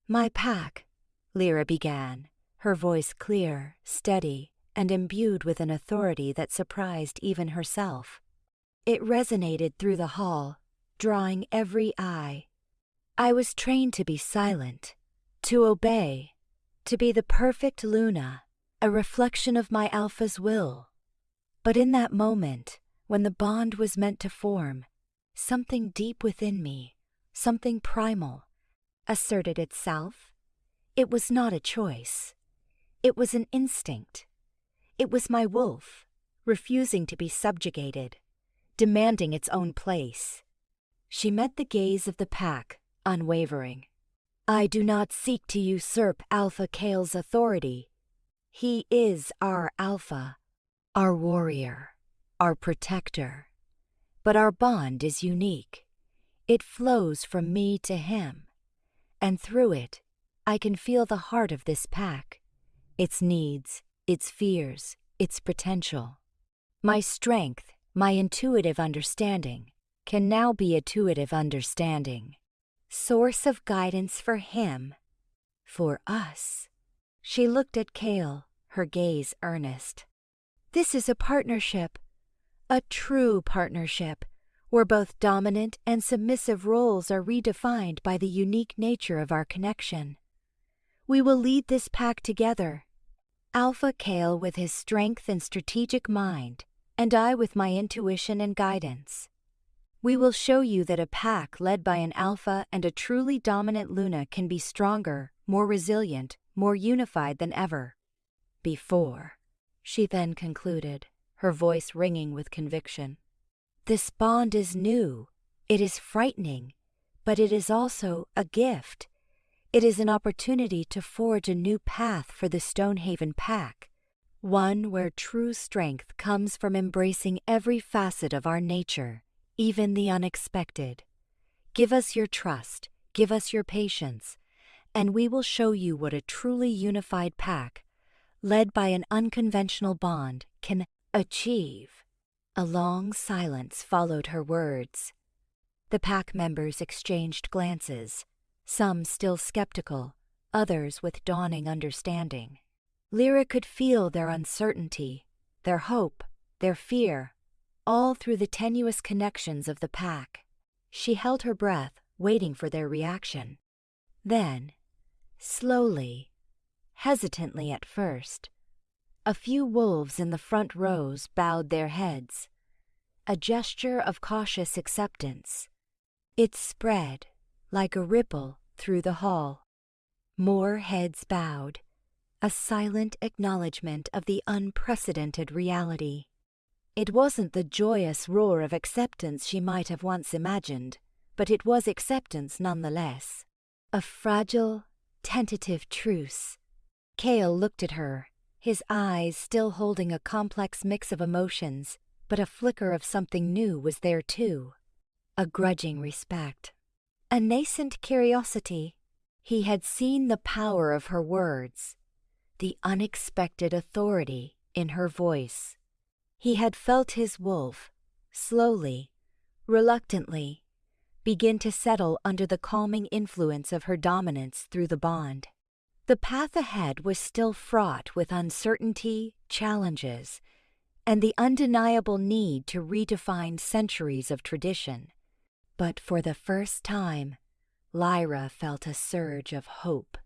"My pack," Lyra began, her voice clear, steady, and imbued with an authority that surprised even herself. It resonated through the hall, drawing every eye. "I was trained to be silent, to obey, to be the perfect Luna, a reflection of my alpha's will. But in that moment, when the bond was meant to form, something deep within me, something primal, asserted itself. It was not a choice. It was an instinct. It was my wolf, refusing to be subjugated, demanding its own place." She met the gaze of the pack, unwavering. "I do not seek to usurp Alpha Kale's authority. He is our alpha, our warrior, our protector. But our bond is unique. It flows from me to him, and through it, I can feel the heart of this pack, its needs, its fears, its potential. My strength, my intuitive understanding, can now be intuitive understanding. Source of guidance for him, for us." She looked at Kale, her gaze earnest. "This is a partnership, a true partnership, where both dominant and submissive roles are redefined by the unique nature of our connection. We will lead this pack together. Alpha Kale with his strength and strategic mind, and I with my intuition and guidance. We will show you that a pack led by an alpha and a truly dominant Luna can be stronger, more resilient, more unified than ever before," she then concluded, her voice ringing with conviction. "This bond is new, it is frightening, but it is also a gift. It is an opportunity to forge a new path for the Stonehaven Pack, one where true strength comes from embracing every facet of our nature, even the unexpected. Give us your trust, give us your patience, and we will show you what a truly unified pack, led by an unconventional bond, can achieve." A long silence followed her words. The pack members exchanged glances, some still skeptical, others with dawning understanding. Lyra could feel their uncertainty, their hope, their fear, all through the tenuous connections of the pack. She held her breath, waiting for their reaction. Then, slowly, hesitantly at first, a few wolves in the front rows bowed their heads, a gesture of cautious acceptance. It spread, like a ripple, through the hall. More heads bowed, a silent acknowledgement of the unprecedented reality. It wasn't the joyous roar of acceptance she might have once imagined, but it was acceptance nonetheless. A fragile, tentative truce. Kale looked at her, his eyes still holding a complex mix of emotions, but a flicker of something new was there too. A grudging respect. A nascent curiosity. He had seen the power of her words, the unexpected authority in her voice. He had felt his wolf, slowly, reluctantly, begin to settle under the calming influence of her dominance through the bond. The path ahead was still fraught with uncertainty, challenges, and the undeniable need to redefine centuries of tradition. But for the first time, Lyra felt a surge of hope.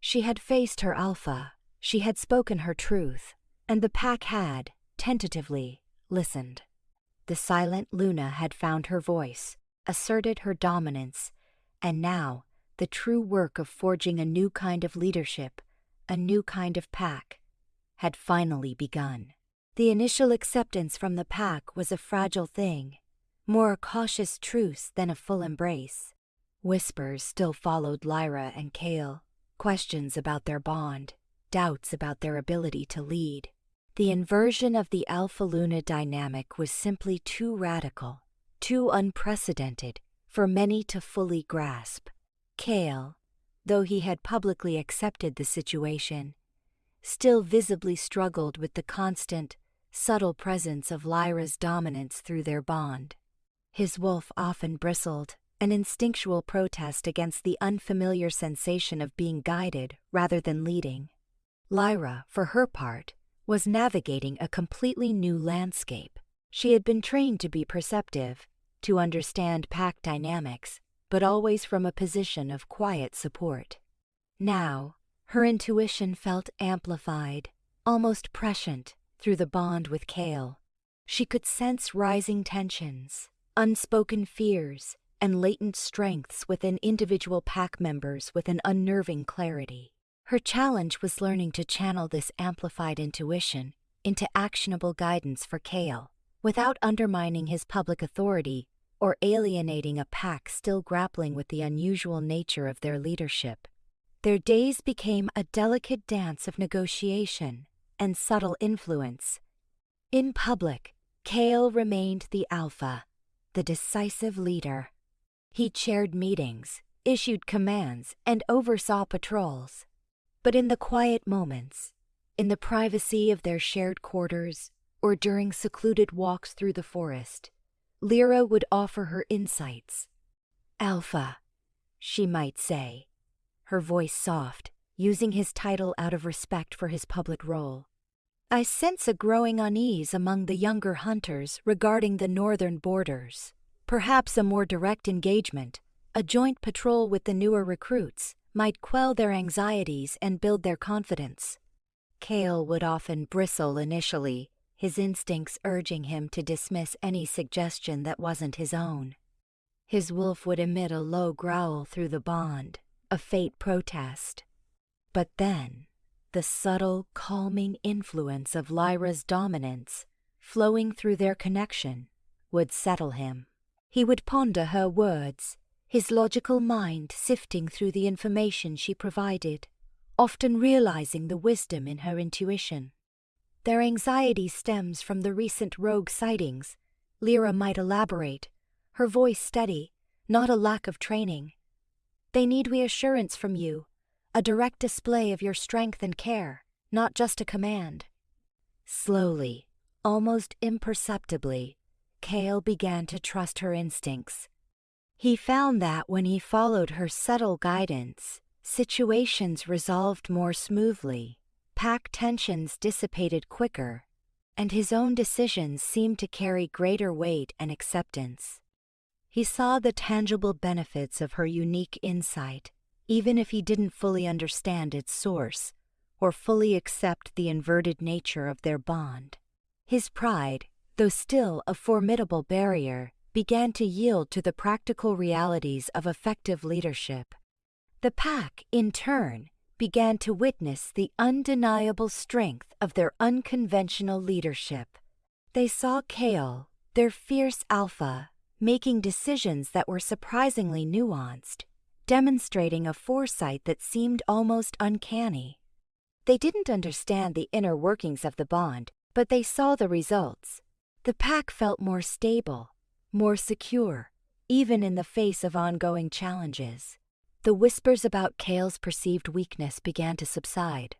She had faced her alpha, she had spoken her truth, and the pack had, tentatively, listened. The silent Luna had found her voice, asserted her dominance, and now the true work of forging a new kind of leadership, a new kind of pack, had finally begun. The initial acceptance from the pack was a fragile thing, more a cautious truce than a full embrace. Whispers still followed Lyra and Kale, questions about their bond, doubts about their ability to lead. The inversion of the alpha-Luna dynamic was simply too radical, too unprecedented for many to fully grasp. Kale, though he had publicly accepted the situation, still visibly struggled with the constant, subtle presence of Lyra's dominance through their bond. His wolf often bristled, an instinctual protest against the unfamiliar sensation of being guided rather than leading. Lyra, for her part, was navigating a completely new landscape. She had been trained to be perceptive, to understand pack dynamics, but always from a position of quiet support. Now, her intuition felt amplified, almost prescient, through the bond with Kale. She could sense rising tensions, unspoken fears, and latent strengths within individual pack members with an unnerving clarity. Her challenge was learning to channel this amplified intuition into actionable guidance for Kale, without undermining his public authority or alienating a pack still grappling with the unusual nature of their leadership. Their days became a delicate dance of negotiation and subtle influence. In public, Kale remained the alpha, the decisive leader. He chaired meetings, issued commands, and oversaw patrols. But in the quiet moments, in the privacy of their shared quarters, or during secluded walks through the forest, Lyra would offer her insights. "Alpha," she might say, her voice soft, using his title out of respect for his public role. "I sense a growing unease among the younger hunters regarding the northern borders. Perhaps a more direct engagement, a joint patrol with the newer recruits, might quell their anxieties and build their confidence." Kale would often bristle initially, his instincts urging him to dismiss any suggestion that wasn't his own. His wolf would emit a low growl through the bond, a faint protest. But then, the subtle, calming influence of Lyra's dominance, flowing through their connection, would settle him. He would ponder her words, his logical mind sifting through the information she provided, often realizing the wisdom in her intuition. "Their anxiety stems from the recent rogue sightings," Lyra might elaborate, her voice steady, not a lack of training. "They need reassurance from you, a direct display of your strength and care, not just a command." Slowly, almost imperceptibly, Kale began to trust her instincts. He found that when he followed her subtle guidance, situations resolved more smoothly, pack tensions dissipated quicker, and his own decisions seemed to carry greater weight and acceptance. He saw the tangible benefits of her unique insight, even if he didn't fully understand its source or fully accept the inverted nature of their bond. His pride, though still a formidable barrier, began to yield to the practical realities of effective leadership. The pack, in turn, began to witness the undeniable strength of their unconventional leadership. They saw Kale, their fierce alpha, making decisions that were surprisingly nuanced, demonstrating a foresight that seemed almost uncanny. They didn't understand the inner workings of the bond, but they saw the results. The pack felt more stable, more secure, even in the face of ongoing challenges. The whispers about Kale's perceived weakness began to subside,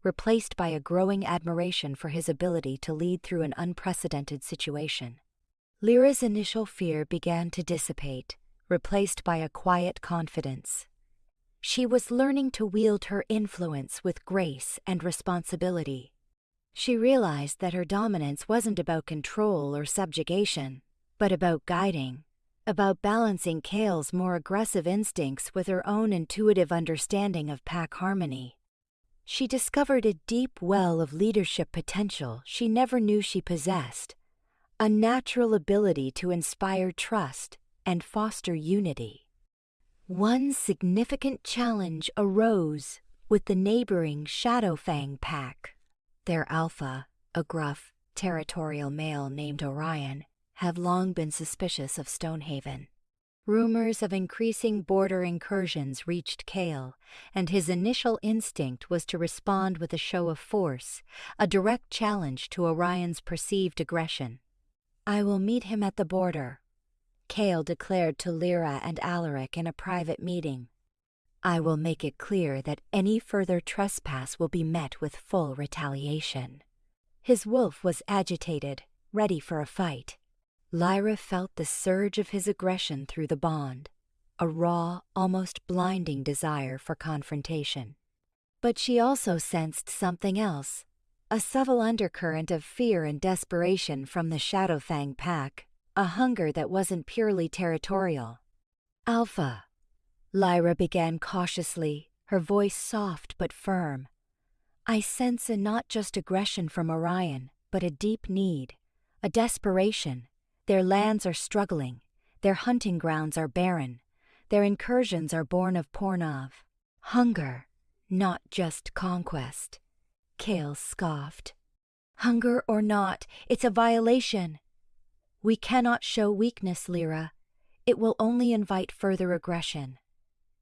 replaced by a growing admiration for his ability to lead through an unprecedented situation. Lyra's initial fear began to dissipate, replaced by a quiet confidence. She was learning to wield her influence with grace and responsibility. She realized that her dominance wasn't about control or subjugation, but about guiding, about balancing Kale's more aggressive instincts with her own intuitive understanding of pack harmony. She discovered a deep well of leadership potential she never knew she possessed, a natural ability to inspire trust and foster unity. One significant challenge arose with the neighboring Fang pack. Their alpha, a gruff, territorial male named Orion, have long been suspicious of Stonehaven. Rumors of increasing border incursions reached Kale, and his initial instinct was to respond with a show of force, a direct challenge to Orion's perceived aggression. "I will meet him at the border," Kale declared to Lyra and Alaric in a private meeting. "I will make it clear that any further trespass will be met with full retaliation." His wolf was agitated, ready for a fight. Lyra felt the surge of his aggression through the bond, a raw, almost blinding desire for confrontation. But she also sensed something else, a subtle undercurrent of fear and desperation from the Fang pack, a hunger that wasn't purely territorial. "Alpha," Lyra began cautiously, her voice soft but firm. "I sense not just aggression from Orion, but a deep need, a desperation. Their lands are struggling, their hunting grounds are barren, their incursions are born of hunger, not just conquest." Kale scoffed. "Hunger or not, it's a violation." "We cannot show weakness, Lyra. It will only invite further aggression."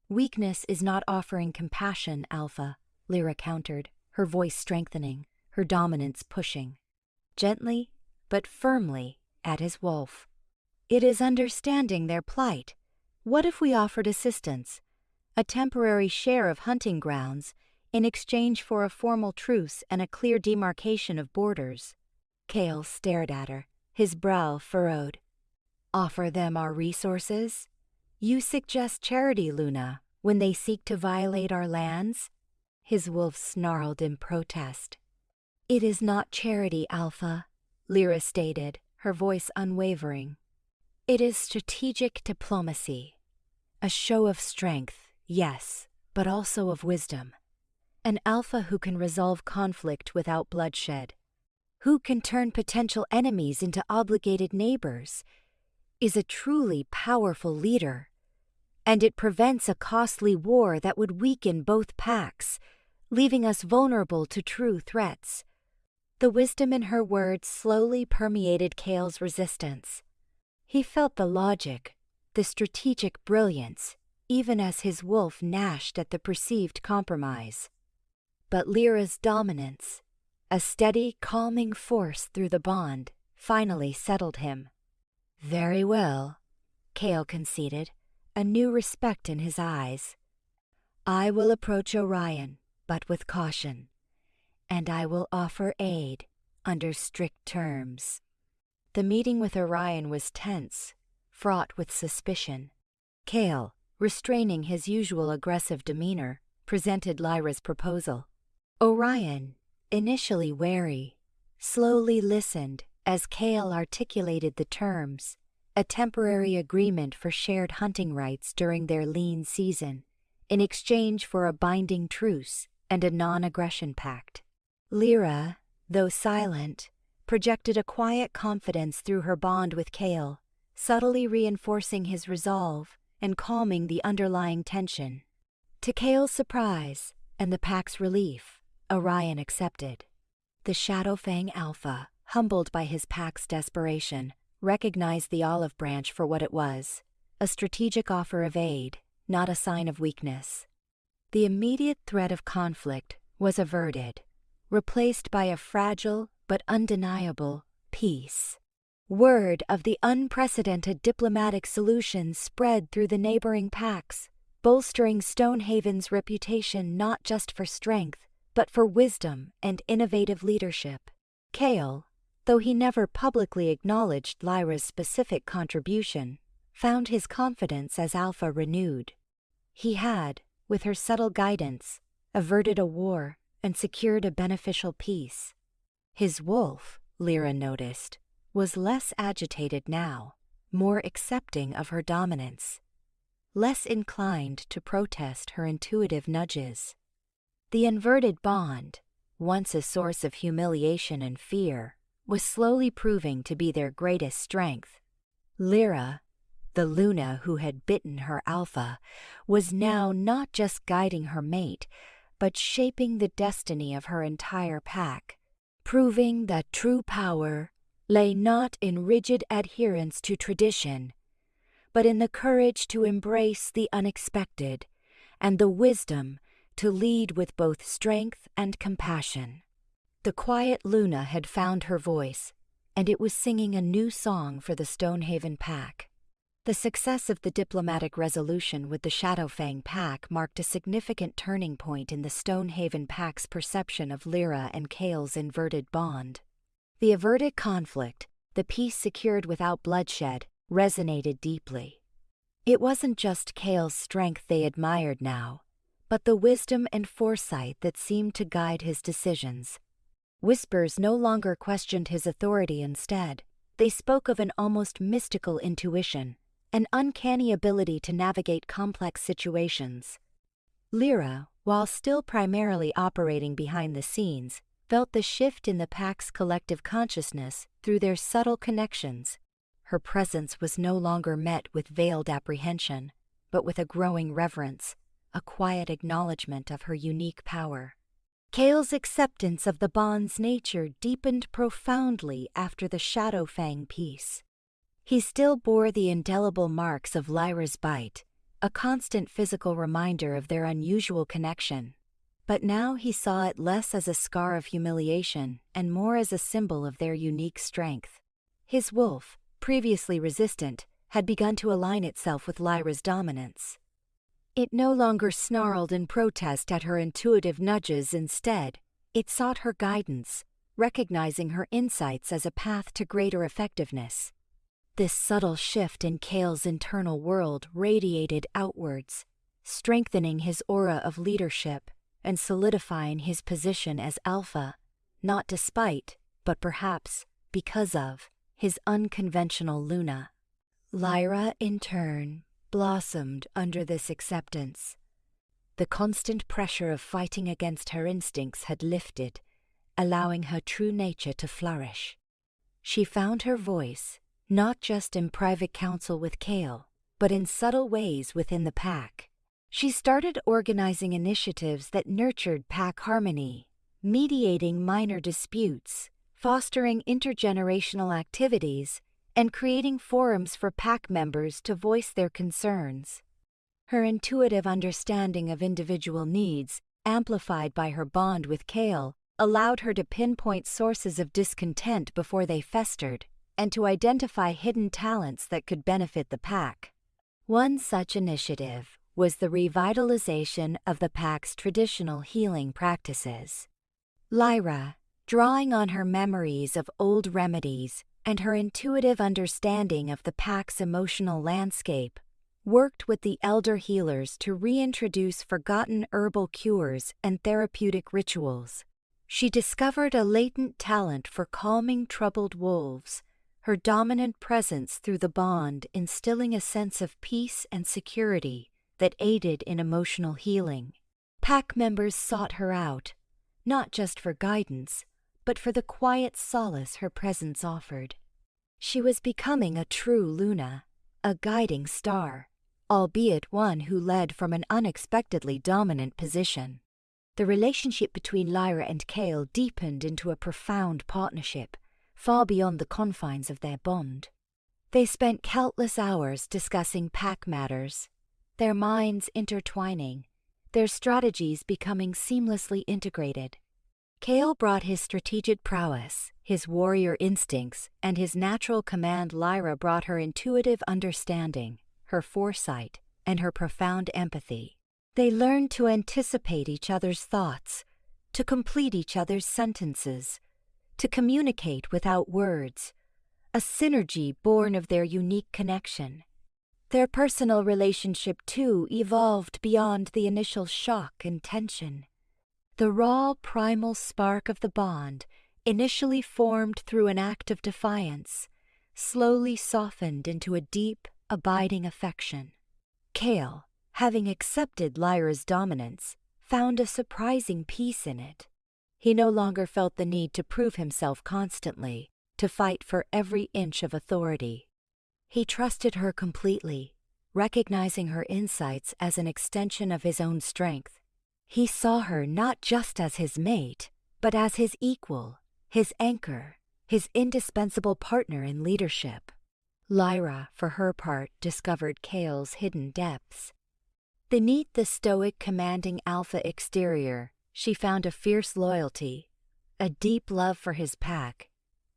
"Weakness is not offering compassion, Alpha," Lyra countered, her voice strengthening, her dominance pushing. Gently, but firmly, at his wolf. "It is understanding their plight. What if we offered assistance? A temporary share of hunting grounds in exchange for a formal truce and a clear demarcation of borders." Kale stared at her, his brow furrowed. "Offer them our resources? You suggest charity, Luna, when they seek to violate our lands?" His wolf snarled in protest. "It is not charity, Alpha," Lyra stated, her voice unwavering. "It is strategic diplomacy. A show of strength, yes, but also of wisdom. An alpha who can resolve conflict without bloodshed, who can turn potential enemies into obligated neighbors, is a truly powerful leader. And it prevents a costly war that would weaken both packs, leaving us vulnerable to true threats." The wisdom in her words slowly permeated Kale's resistance. He felt the logic, the strategic brilliance, even as his wolf gnashed at the perceived compromise. But Lyra's dominance, a steady, calming force through the bond, finally settled him. "Very well," Kale conceded, a new respect in his eyes. "I will approach Orion, but with caution. And I will offer aid under strict terms." The meeting with Orion was tense, fraught with suspicion. Kale, restraining his usual aggressive demeanor, presented Lyra's proposal. Orion, initially wary, slowly listened as Kale articulated the terms, a temporary agreement for shared hunting rights during their lean season, in exchange for a binding truce and a non-aggression pact. Lyra, though silent, projected a quiet confidence through her bond with Kale, subtly reinforcing his resolve and calming the underlying tension. To Kale's surprise and the pack's relief, Orion accepted. The Fang Alpha, humbled by his pack's desperation, recognized the olive branch for what it was, a strategic offer of aid, not a sign of weakness. The immediate threat of conflict was averted, replaced by a fragile but undeniable peace. Word of the unprecedented diplomatic solution spread through the neighboring packs, bolstering Stonehaven's reputation not just for strength, but for wisdom and innovative leadership. Kale, though he never publicly acknowledged Lyra's specific contribution, found his confidence as Alpha renewed. He had, with her subtle guidance, averted a war and secured a beneficial peace. His wolf, Lyra noticed, was less agitated now, more accepting of her dominance, less inclined to protest her intuitive nudges. The inverted bond, once a source of humiliation and fear, was slowly proving to be their greatest strength. Lyra, the Luna who had bitten her Alpha, was now not just guiding her mate, but shaping the destiny of her entire pack. proving that true power lay not in rigid adherence to tradition, but in the courage to embrace the unexpected and the wisdom to lead with both strength and compassion. The quiet Luna had found her voice, and it was singing a new song for the Stonehaven Pack. The success of the diplomatic resolution with the Fang Pack marked a significant turning point in the Stonehaven Pack's perception of Lyra and Kael's inverted bond. The averted conflict, the peace secured without bloodshed, resonated deeply. It wasn't just Kael's strength they admired now, but the wisdom and foresight that seemed to guide his decisions. Whispers no longer questioned his authority. Instead, they spoke of an almost mystical intuition, an uncanny ability to navigate complex situations. Lyra, while still primarily operating behind the scenes, felt the shift in the pack's collective consciousness through their subtle connections. Her presence was no longer met with veiled apprehension, but with a growing reverence, a quiet acknowledgement of her unique power. Kael's acceptance of the bond's nature deepened profoundly after the Fang peace. He still bore the indelible marks of Lyra's bite, a constant physical reminder of their unusual connection. But now he saw it less as a scar of humiliation and more as a symbol of their unique strength. His wolf, previously resistant, had begun to align itself with Lyra's dominance. It no longer snarled in protest at her intuitive nudges. Instead, it sought her guidance, recognizing her insights as a path to greater effectiveness. This subtle shift in Kael's internal world radiated outwards, strengthening his aura of leadership and solidifying his position as alpha, not despite, but perhaps because of, his unconventional Luna. Lyra, in turn, blossomed under this acceptance. The constant pressure of fighting against her instincts had lifted, allowing her true nature to flourish. She found her voice, not just in private counsel with Kale, but in subtle ways within the pack. She started organizing initiatives that nurtured pack harmony, mediating minor disputes, fostering intergenerational activities, and creating forums for pack members to voice their concerns. Her intuitive understanding of individual needs, amplified by her bond with Kale, allowed her to pinpoint sources of discontent before they festered, and to identify hidden talents that could benefit the pack. One such initiative was the revitalization of the pack's traditional healing practices. Lyra, drawing on her memories of old remedies and her intuitive understanding of the pack's emotional landscape, worked with the elder healers to reintroduce forgotten herbal cures and therapeutic rituals. She discovered a latent talent for calming troubled wolves, her dominant presence through the bond instilling a sense of peace and security that aided in emotional healing. Pack members sought her out, not just for guidance, but for the quiet solace her presence offered. She was becoming a true Luna, a guiding star, albeit one who led from an unexpectedly dominant position. The relationship between Lyra and Kale deepened into a profound partnership, far beyond the confines of their bond. They spent countless hours discussing pack matters, their minds intertwining, their strategies becoming seamlessly integrated. Kale brought his strategic prowess, his warrior instincts, and his natural command. Lyra brought her intuitive understanding, her foresight, and her profound empathy. They learned to anticipate each other's thoughts, to complete each other's sentences, to communicate without words, a synergy born of their unique connection. Their personal relationship, too, evolved beyond the initial shock and tension. The raw, primal spark of the bond, initially formed through an act of defiance, slowly softened into a deep, abiding affection. Kale, having accepted Lyra's dominance, found a surprising peace in it. He no longer felt the need to prove himself constantly, to fight for every inch of authority. He trusted her completely, recognizing her insights as an extension of his own strength. He saw her not just as his mate, but as his equal, his anchor, his indispensable partner in leadership. Lyra, for her part, discovered Kale's hidden depths. Beneath the stoic, commanding alpha exterior, she found a fierce loyalty, a deep love for his pack,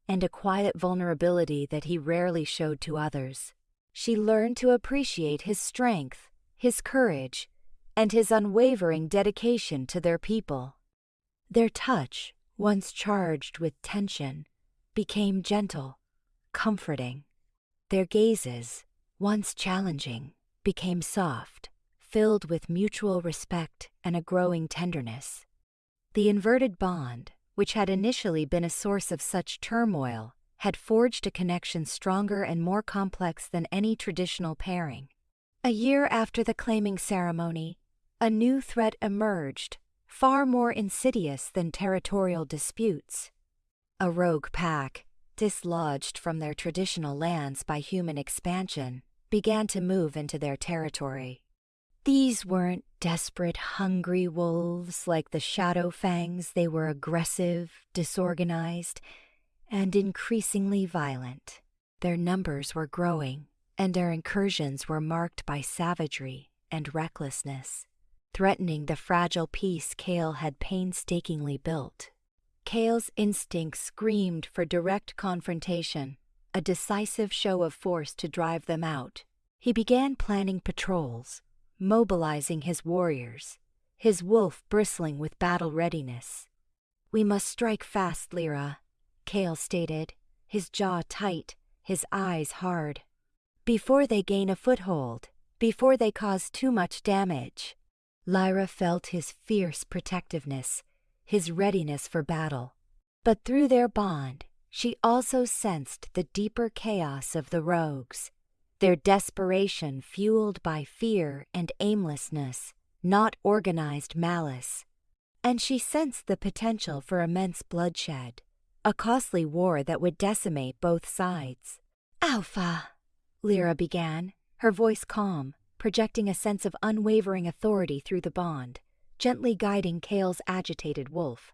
and a quiet vulnerability that he rarely showed to others. She learned to appreciate his strength, his courage, and his unwavering dedication to their people. Their touch, once charged with tension, became gentle, comforting. Their gazes, once challenging, became soft, filled with mutual respect and a growing tenderness. The inverted bond, which had initially been a source of such turmoil, had forged a connection stronger and more complex than any traditional pairing. A year after the claiming ceremony, a new threat emerged, far more insidious than territorial disputes. A rogue pack, dislodged from their traditional lands by human expansion, began to move into their territory. These weren't desperate, hungry wolves like the shadow fangs. They were aggressive, disorganized, and increasingly violent. Their numbers were growing, and their incursions were marked by savagery and recklessness, threatening the fragile peace Kale had painstakingly built. Kale's instincts screamed for direct confrontation, a decisive show of force to drive them out. He began planning patrols, mobilizing his warriors, his wolf bristling with battle readiness. "We must strike fast, Lyra," Kale stated, his jaw tight, his eyes hard. "Before they gain a foothold, before they cause too much damage." Lyra felt his fierce protectiveness, his readiness for battle. But through their bond, she also sensed the deeper chaos of the rogues, their desperation fueled by fear and aimlessness, not organized malice. And she sensed the potential for immense bloodshed, a costly war that would decimate both sides. "Alpha," Lyra began, her voice calm, projecting a sense of unwavering authority through the bond, gently guiding Kale's agitated wolf.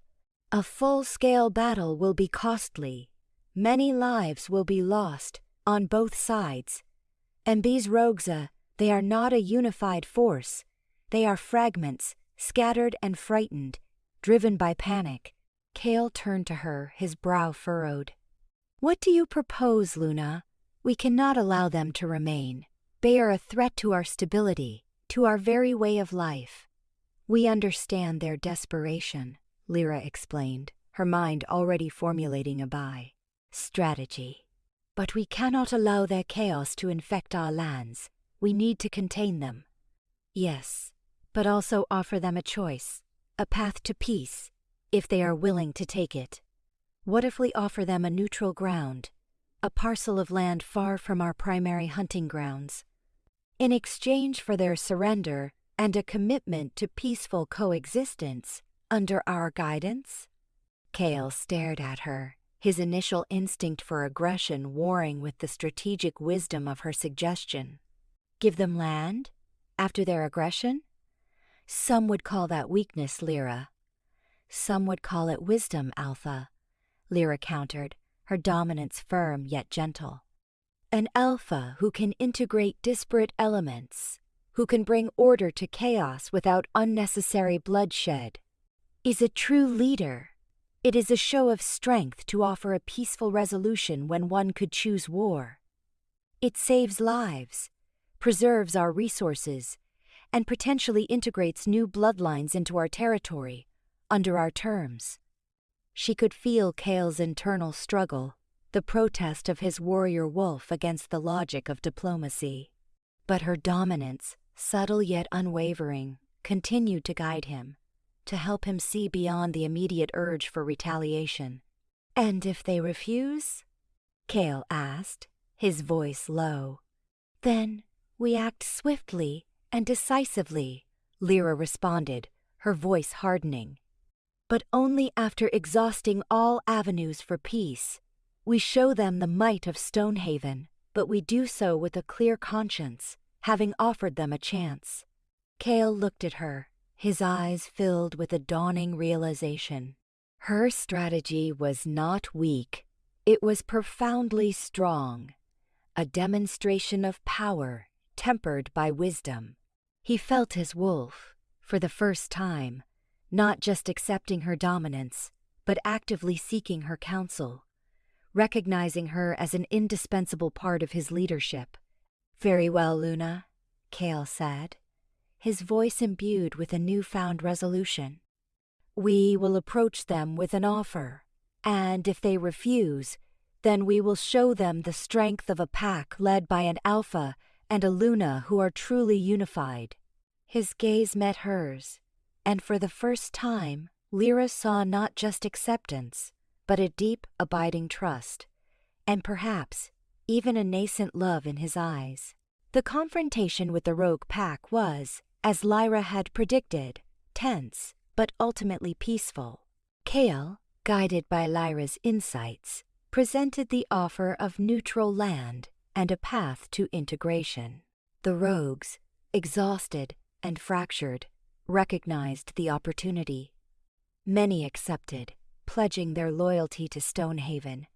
"A full-scale battle will be costly. Many lives will be lost, on both sides. And these rogues, they are not a unified force. They are fragments, scattered and frightened, driven by panic." Kale turned to her, his brow furrowed. "What do you propose, Luna? We cannot allow them to remain. They are a threat to our stability, to our very way of life." "We understand their desperation," Lyra explained, her mind already formulating a strategy. "But we cannot allow their chaos to infect our lands. We need to contain them." "Yes, but also offer them a choice, a path to peace, if they are willing to take it. What if we offer them a neutral ground, a parcel of land far from our primary hunting grounds? In exchange for their surrender and a commitment to peaceful coexistence under our guidance?" Kale stared at her, his initial instinct for aggression warring with the strategic wisdom of her suggestion. "Give them land? After their aggression? Some would call that weakness, Lyra." "Some would call it wisdom, Alpha," Lyra countered, her dominance firm yet gentle. "An alpha who can integrate disparate elements, who can bring order to chaos without unnecessary bloodshed, is a true leader. It is a show of strength to offer a peaceful resolution when one could choose war. It saves lives, preserves our resources, and potentially integrates new bloodlines into our territory, under our terms." She could feel Kale's internal struggle, the protest of his warrior wolf against the logic of diplomacy. But her dominance, subtle yet unwavering, continued to guide him, to help him see beyond the immediate urge for retaliation. "And if they refuse?" Kale asked, his voice low. "Then we act swiftly and decisively," Lyra responded, her voice hardening. "But only after exhausting all avenues for peace. We show them the might of Stonehaven, but we do so with a clear conscience, having offered them a chance." Kale looked at her, his eyes filled with a dawning realization. Her strategy was not weak, it was profoundly strong, a demonstration of power tempered by wisdom. He felt his wolf, for the first time, not just accepting her dominance, but actively seeking her counsel, recognizing her as an indispensable part of his leadership. "Very well, Luna," Kale said, his voice imbued with a newfound resolution. "We will approach them with an offer, and if they refuse, then we will show them the strength of a pack led by an alpha and a Luna who are truly unified." His gaze met hers, and for the first time, Lyra saw not just acceptance, but a deep, abiding trust, and perhaps even a nascent love in his eyes. The confrontation with the rogue pack was, as Lyra had predicted, tense, but ultimately peaceful. Kale, guided by Lyras Insights, presented the offer of neutral land and a path to integration. The rogues, exhausted and fractured, recognized the opportunity. Many accepted, pledging their loyalty to Stonehaven,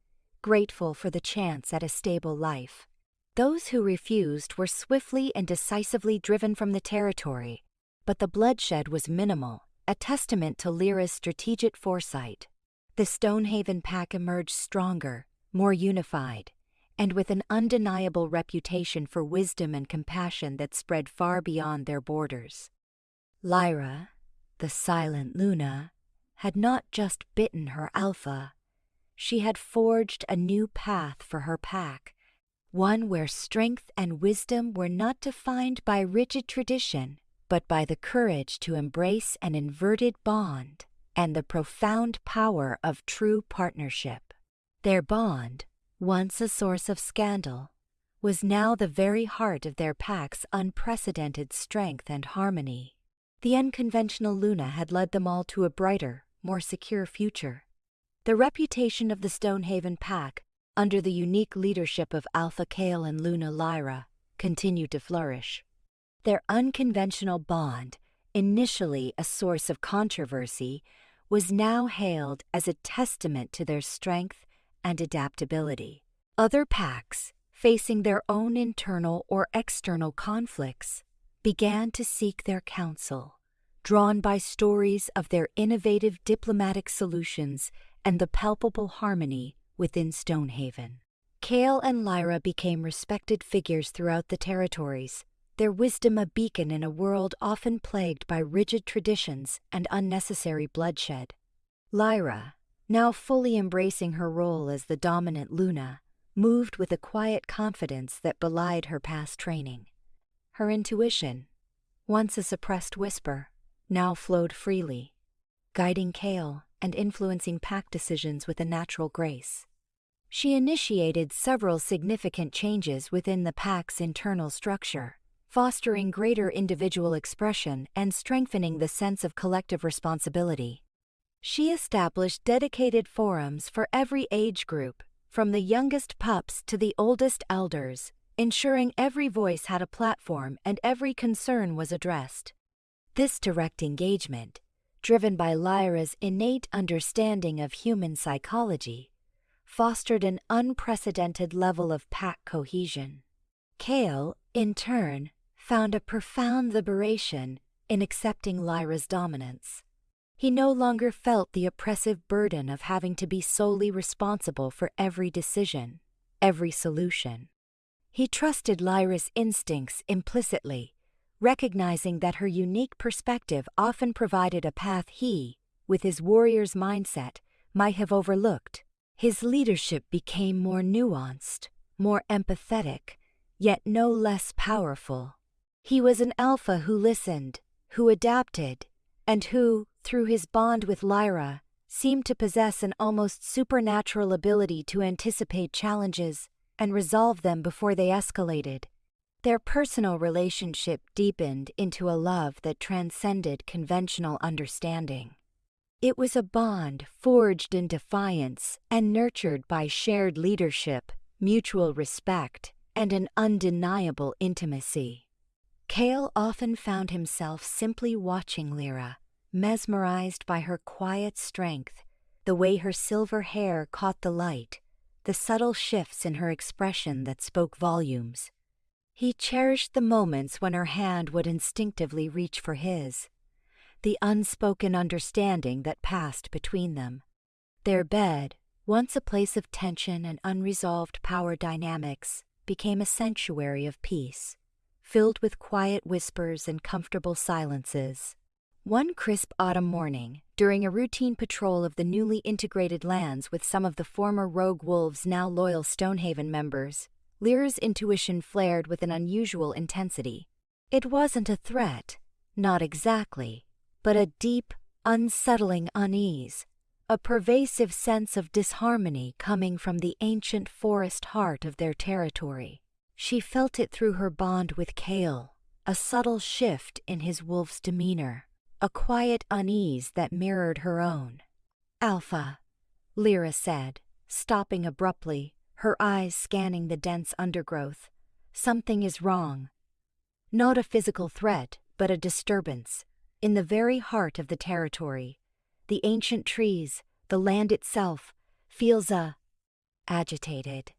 grateful for the chance at a stable life. Those who refused were swiftly and decisively driven from the territory, but the bloodshed was minimal, a testament to Lyra's strategic foresight. The Stonehaven Pack emerged stronger, more unified, and with an undeniable reputation for wisdom and compassion that spread far beyond their borders. Lyra, the silent Luna, had not just bitten her alpha, she had forged a new path for her pack, one where strength and wisdom were not defined by rigid tradition, but by the courage to embrace an inverted bond and the profound power of true partnership. Their bond, once a source of scandal, was now the very heart of their pack's unprecedented strength and harmony. The unconventional Luna had led them all to a brighter, more secure future. The reputation of the Stonehaven Pack, under the unique leadership of Alpha Kale and Luna Lyra, continued to flourish. Their unconventional bond, initially a source of controversy, was now hailed as a testament to their strength and adaptability. Other packs, facing their own internal or external conflicts, began to seek their counsel, drawn by stories of their innovative diplomatic solutions and the palpable harmony within Stonehaven. Kale and Lyra became respected figures throughout the territories, their wisdom a beacon in a world often plagued by rigid traditions and unnecessary bloodshed. Lyra, now fully embracing her role as the dominant Luna, moved with a quiet confidence that belied her past training. Her intuition, once a suppressed whisper, now flowed freely, guiding Kale and influencing pack decisions with a natural grace. She initiated several significant changes within the pack's internal structure, fostering greater individual expression and strengthening the sense of collective responsibility. She established dedicated forums for every age group, from the youngest pups to the oldest elders, ensuring every voice had a platform and every concern was addressed. This direct engagement, driven by Lyra's innate understanding of human psychology, fostered an unprecedented level of pack cohesion. Kale, in turn, found a profound liberation in accepting Lyra's dominance. He no longer felt the oppressive burden of having to be solely responsible for every decision, every solution. He trusted Lyra's instincts implicitly, recognizing that her unique perspective often provided a path he, with his warrior's mindset, might have overlooked. His leadership became more nuanced, more empathetic, yet no less powerful. He was an alpha who listened, who adapted, and who, through his bond with Lyra, seemed to possess an almost supernatural ability to anticipate challenges and resolve them before they escalated. Their personal relationship deepened into a love that transcended conventional understanding. It was a bond forged in defiance and nurtured by shared leadership, mutual respect, and an undeniable intimacy. Kale often found himself simply watching Lyra, mesmerized by her quiet strength, the way her silver hair caught the light, the subtle shifts in her expression that spoke volumes. He cherished the moments when her hand would instinctively reach for his, the unspoken understanding that passed between them. Their bed, once a place of tension and unresolved power dynamics, became a sanctuary of peace, filled with quiet whispers and comfortable silences. One crisp autumn morning, during a routine patrol of the newly integrated lands with some of the former rogue wolves' now loyal Stonehaven members, Lyra's intuition flared with an unusual intensity. It wasn't a threat, not exactly, but a deep, unsettling unease, a pervasive sense of disharmony coming from the ancient forest heart of their territory. She felt it through her bond with Kale, a subtle shift in his wolf's demeanor, a quiet unease that mirrored her own. "Alpha," Lyra said, stopping abruptly, her eyes scanning the dense undergrowth. "Something is wrong. Not a physical threat, but a disturbance. In the very heart of the territory. The ancient trees, the land itself, feels agitated."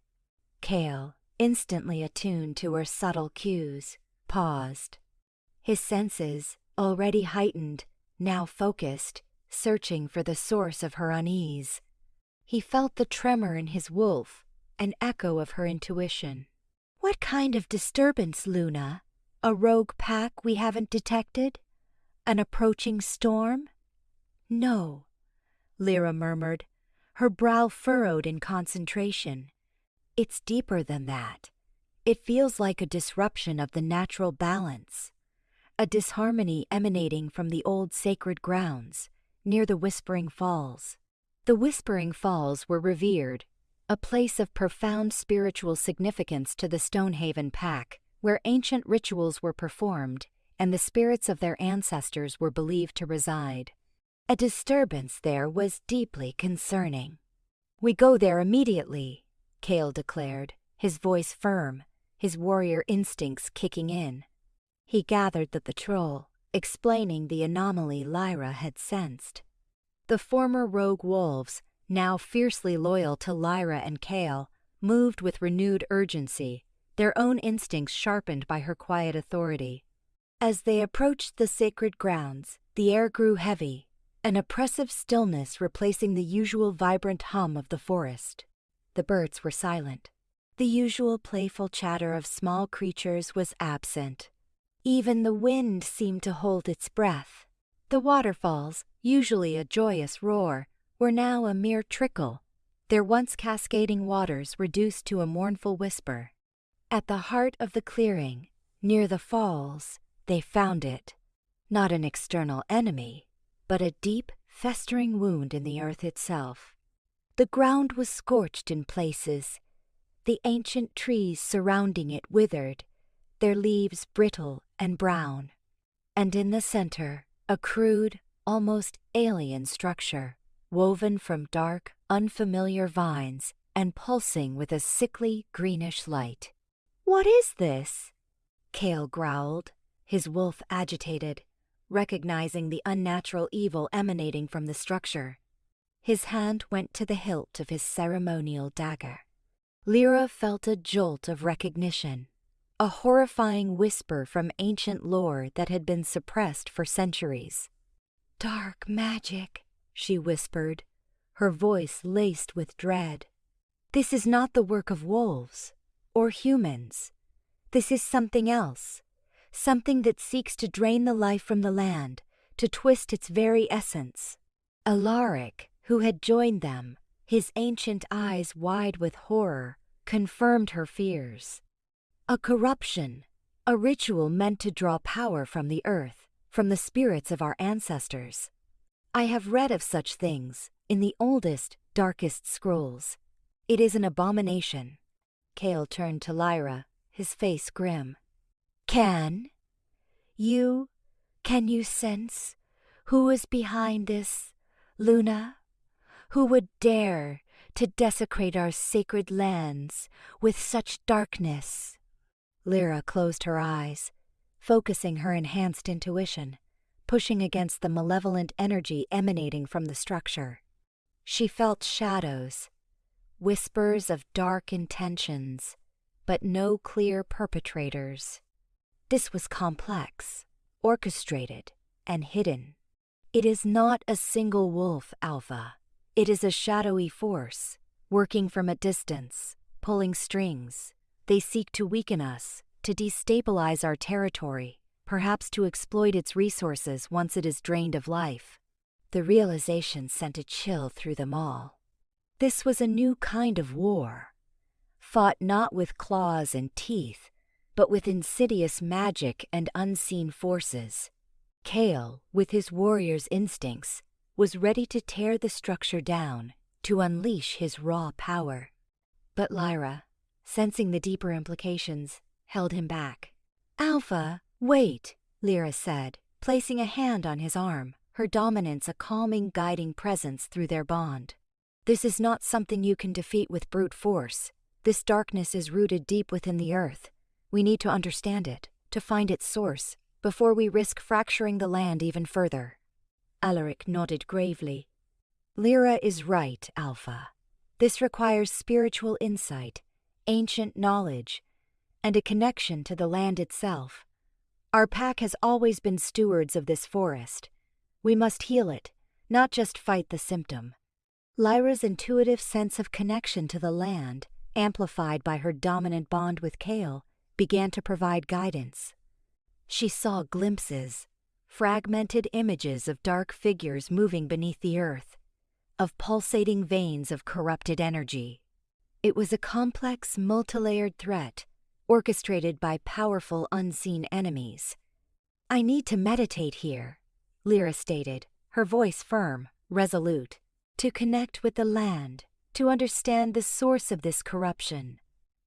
Kale, instantly attuned to her subtle cues, paused. His senses, already heightened, now focused, searching for the source of her unease. He felt the tremor in his wolf, an echo of her intuition. "What kind of disturbance, Luna? A rogue pack we haven't detected? An approaching storm?" "No," Lyra murmured, her brow furrowed in concentration. "It's deeper than that. It feels like a disruption of the natural balance, a disharmony emanating from the old sacred grounds, near the Whispering Falls." The Whispering Falls were revered, a place of profound spiritual significance to the Stonehaven Pack, where ancient rituals were performed and the spirits of their ancestors were believed to reside. A disturbance there was deeply concerning. "We go there immediately," Kale declared, his voice firm, his warrior instincts kicking in. He gathered the patrol, explaining the anomaly Lyra had sensed. The former rogue wolves, now fiercely loyal to Lyra and Kael, moved with renewed urgency, their own instincts sharpened by her quiet authority. As they approached the sacred grounds, the air grew heavy, an oppressive stillness replacing the usual vibrant hum of the forest. The birds were silent. The usual playful chatter of small creatures was absent. Even the wind seemed to hold its breath. The waterfalls, usually a joyous roar, were now a mere trickle, their once cascading waters reduced to a mournful whisper. At the heart of the clearing, near the falls, they found it. Not an external enemy, but a deep, festering wound in the earth itself. The ground was scorched in places, the ancient trees surrounding it withered, their leaves brittle and brown. And in the center, a crude, almost alien structure, woven from dark, unfamiliar vines and pulsing with a sickly, greenish light. "What is this?" Kale growled, his wolf agitated, recognizing the unnatural evil emanating from the structure. His hand went to the hilt of his ceremonial dagger. Lyra felt a jolt of recognition, a horrifying whisper from ancient lore that had been suppressed for centuries. "Dark magic," she whispered, her voice laced with dread. "This is not the work of wolves or humans. This is something else, something that seeks to drain the life from the land, to twist its very essence." Alaric, who had joined them, his ancient eyes wide with horror, confirmed her fears. A corruption, a ritual meant to draw power from the earth, from the spirits of our ancestors. I have read of such things in the oldest, darkest scrolls. It is an abomination. Kale turned to Lyra, his face grim. Can you sense who is behind this, Luna? Who would dare to desecrate our sacred lands with such darkness?" Lyra closed her eyes, focusing her enhanced intuition, pushing against the malevolent energy emanating from the structure. She felt shadows, whispers of dark intentions, but no clear perpetrators. This was complex, orchestrated, and hidden. It is not a single wolf, Alpha. It is a shadowy force, working from a distance, pulling strings. They seek to weaken us, to destabilize our territory, perhaps to exploit its resources once it is drained of life. The realization sent a chill through them all. This was a new kind of war, fought not with claws and teeth, but with insidious magic and unseen forces. Kale, with his warrior's instincts, was ready to tear the structure down, to unleash his raw power. But Lyra, sensing the deeper implications, held him back. "Alpha, wait," Lyra said, placing a hand on his arm, her dominance a calming, guiding presence through their bond. "This is not something you can defeat with brute force. This darkness is rooted deep within the earth. We need to understand it, to find its source, before we risk fracturing the land even further." Alaric nodded gravely. "Lyra is right, Alpha. This requires spiritual insight, ancient knowledge, and a connection to the land itself. Our pack has always been stewards of this forest. We must heal it, not just fight the symptom." Lyra's intuitive sense of connection to the land, amplified by her dominant bond with Kale, began to provide guidance. She saw glimpses, fragmented images of dark figures moving beneath the earth, of pulsating veins of corrupted energy. It was a complex, multilayered threat, orchestrated by powerful unseen enemies. "I need to meditate here," Lyra stated, her voice firm, resolute, "to connect with the land, to understand the source of this corruption.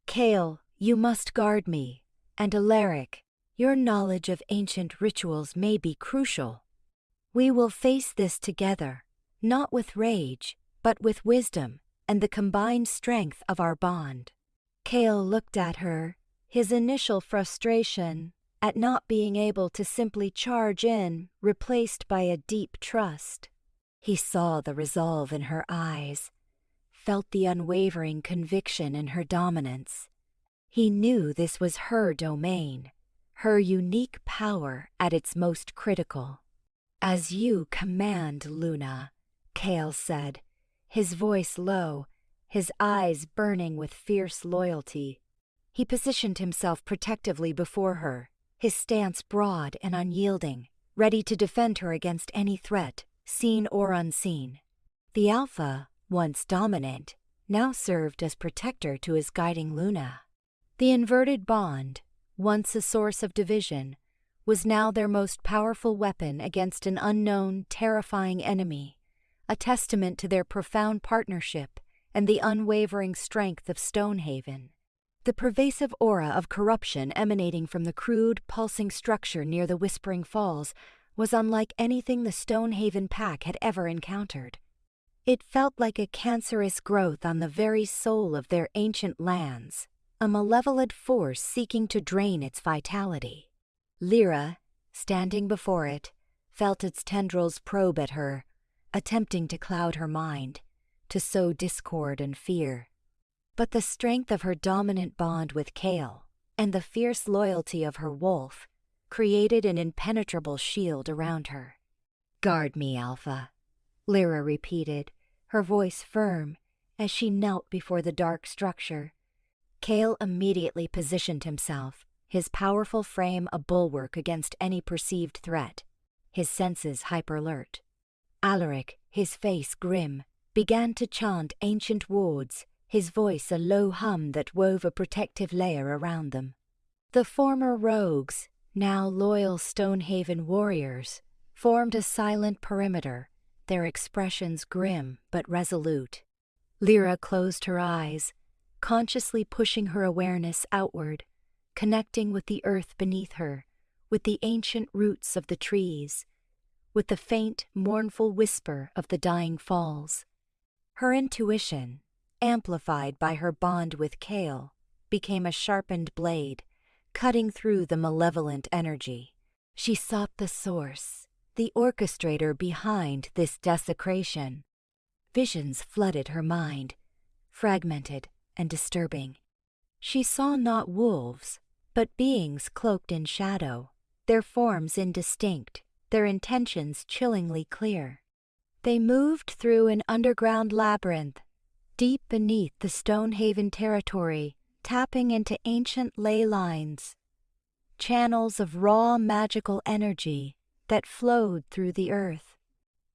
Kale, you must guard me, and Alaric, your knowledge of ancient rituals may be crucial. We will face this together, not with rage, but with wisdom and the combined strength of our bond." Kale looked at her, his initial frustration at not being able to simply charge in replaced by a deep trust. He saw the resolve in her eyes, felt the unwavering conviction in her dominance. He knew this was her domain, her unique power at its most critical. "As you command, Luna," Kale said, his voice low, his eyes burning with fierce loyalty. He positioned himself protectively before her, his stance broad and unyielding, ready to defend her against any threat, seen or unseen. The Alpha, once dominant, now served as protector to his guiding Luna. The inverted bond, once a source of division, was now their most powerful weapon against an unknown, terrifying enemy, a testament to their profound partnership and the unwavering strength of Stonehaven. The pervasive aura of corruption emanating from the crude, pulsing structure near the Whispering Falls was unlike anything the Stonehaven Pack had ever encountered. It felt like a cancerous growth on the very soul of their ancient lands, a malevolent force seeking to drain its vitality. Lyra, standing before it, felt its tendrils probe at her, attempting to cloud her mind, to sow discord and fear. But the strength of her dominant bond with Kale and the fierce loyalty of her wolf created an impenetrable shield around her. "Guard me, Alpha," Lyra repeated, her voice firm as she knelt before the dark structure. Kale immediately positioned himself, his powerful frame a bulwark against any perceived threat, his senses hyper-alert. Alaric, his face grim, began to chant ancient words, his voice a low hum that wove a protective layer around them. The former rogues, now loyal Stonehaven warriors, formed a silent perimeter, their expressions grim but resolute. Lyra closed her eyes, consciously pushing her awareness outward, connecting with the earth beneath her, with the ancient roots of the trees, with the faint, mournful whisper of the dying falls. Her intuition, amplified by her bond with Kale, became a sharpened blade, cutting through the malevolent energy. She sought the source, the orchestrator behind this desecration. Visions flooded her mind, fragmented and disturbing. She saw not wolves, but beings cloaked in shadow, their forms indistinct, their intentions chillingly clear. They moved through an underground labyrinth, deep beneath the Stonehaven territory, tapping into ancient ley lines, channels of raw magical energy that flowed through the earth.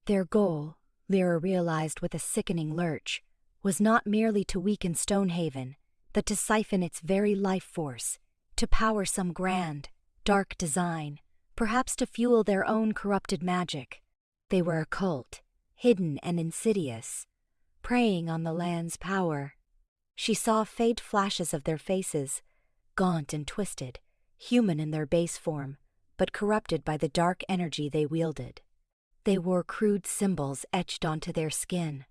Their goal, Lyra realized with a sickening lurch, was not merely to weaken Stonehaven, but to siphon its very life force, to power some grand, dark design, perhaps to fuel their own corrupted magic. They were a cult, hidden and insidious, preying on the land's power. She saw faint flashes of their faces, gaunt and twisted, human in their base form, but corrupted by the dark energy they wielded. They wore crude symbols etched onto their skin,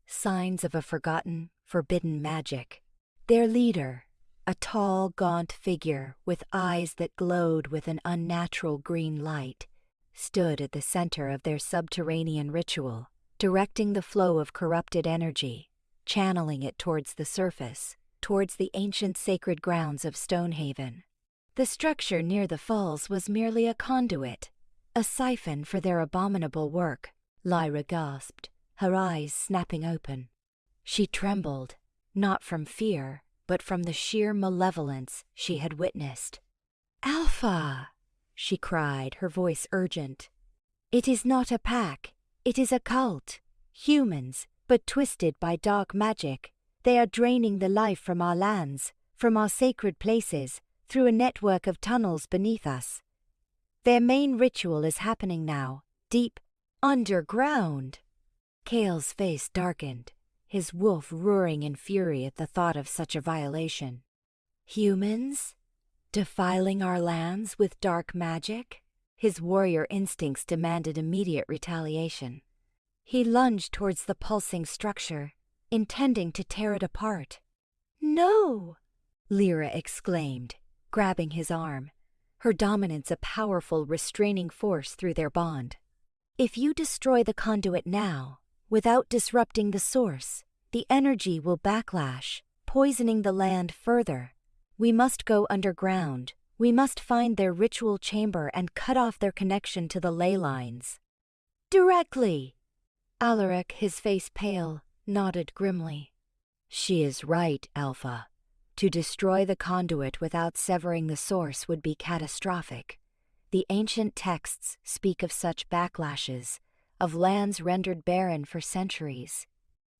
signs of a forgotten, forbidden magic. Their leader, a tall, gaunt figure with eyes that glowed with an unnatural green light, stood at the center of their subterranean ritual, directing the flow of corrupted energy, channeling it towards the surface, towards the ancient sacred grounds of Stonehaven. The structure near the falls was merely a conduit, a siphon for their abominable work. Lyra gasped, her eyes snapping open. She trembled, not from fear, but from the sheer malevolence she had witnessed. "Alpha!" she cried, her voice urgent. "It is not a pack, it is a cult. Humans, but twisted by dark magic. They are draining the life from our lands, from our sacred places, through a network of tunnels beneath us. Their main ritual is happening now, deep, underground." Kale's face darkened, his wolf roaring in fury at the thought of such a violation. "Humans? Defiling our lands with dark magic?" His warrior instincts demanded immediate retaliation. He lunged towards the pulsing structure, intending to tear it apart. "No!" Lyra exclaimed, grabbing his arm, her dominance a powerful restraining force through their bond. "If you destroy the conduit now, without disrupting the source, the energy will backlash, poisoning the land further. We must go underground. We must find their ritual chamber and cut off their connection to the ley lines." "Directly!" Alaric, his face pale, nodded grimly. "She is right, Alpha. To destroy the conduit without severing the source would be catastrophic. The ancient texts speak of such backlashes, of lands rendered barren for centuries."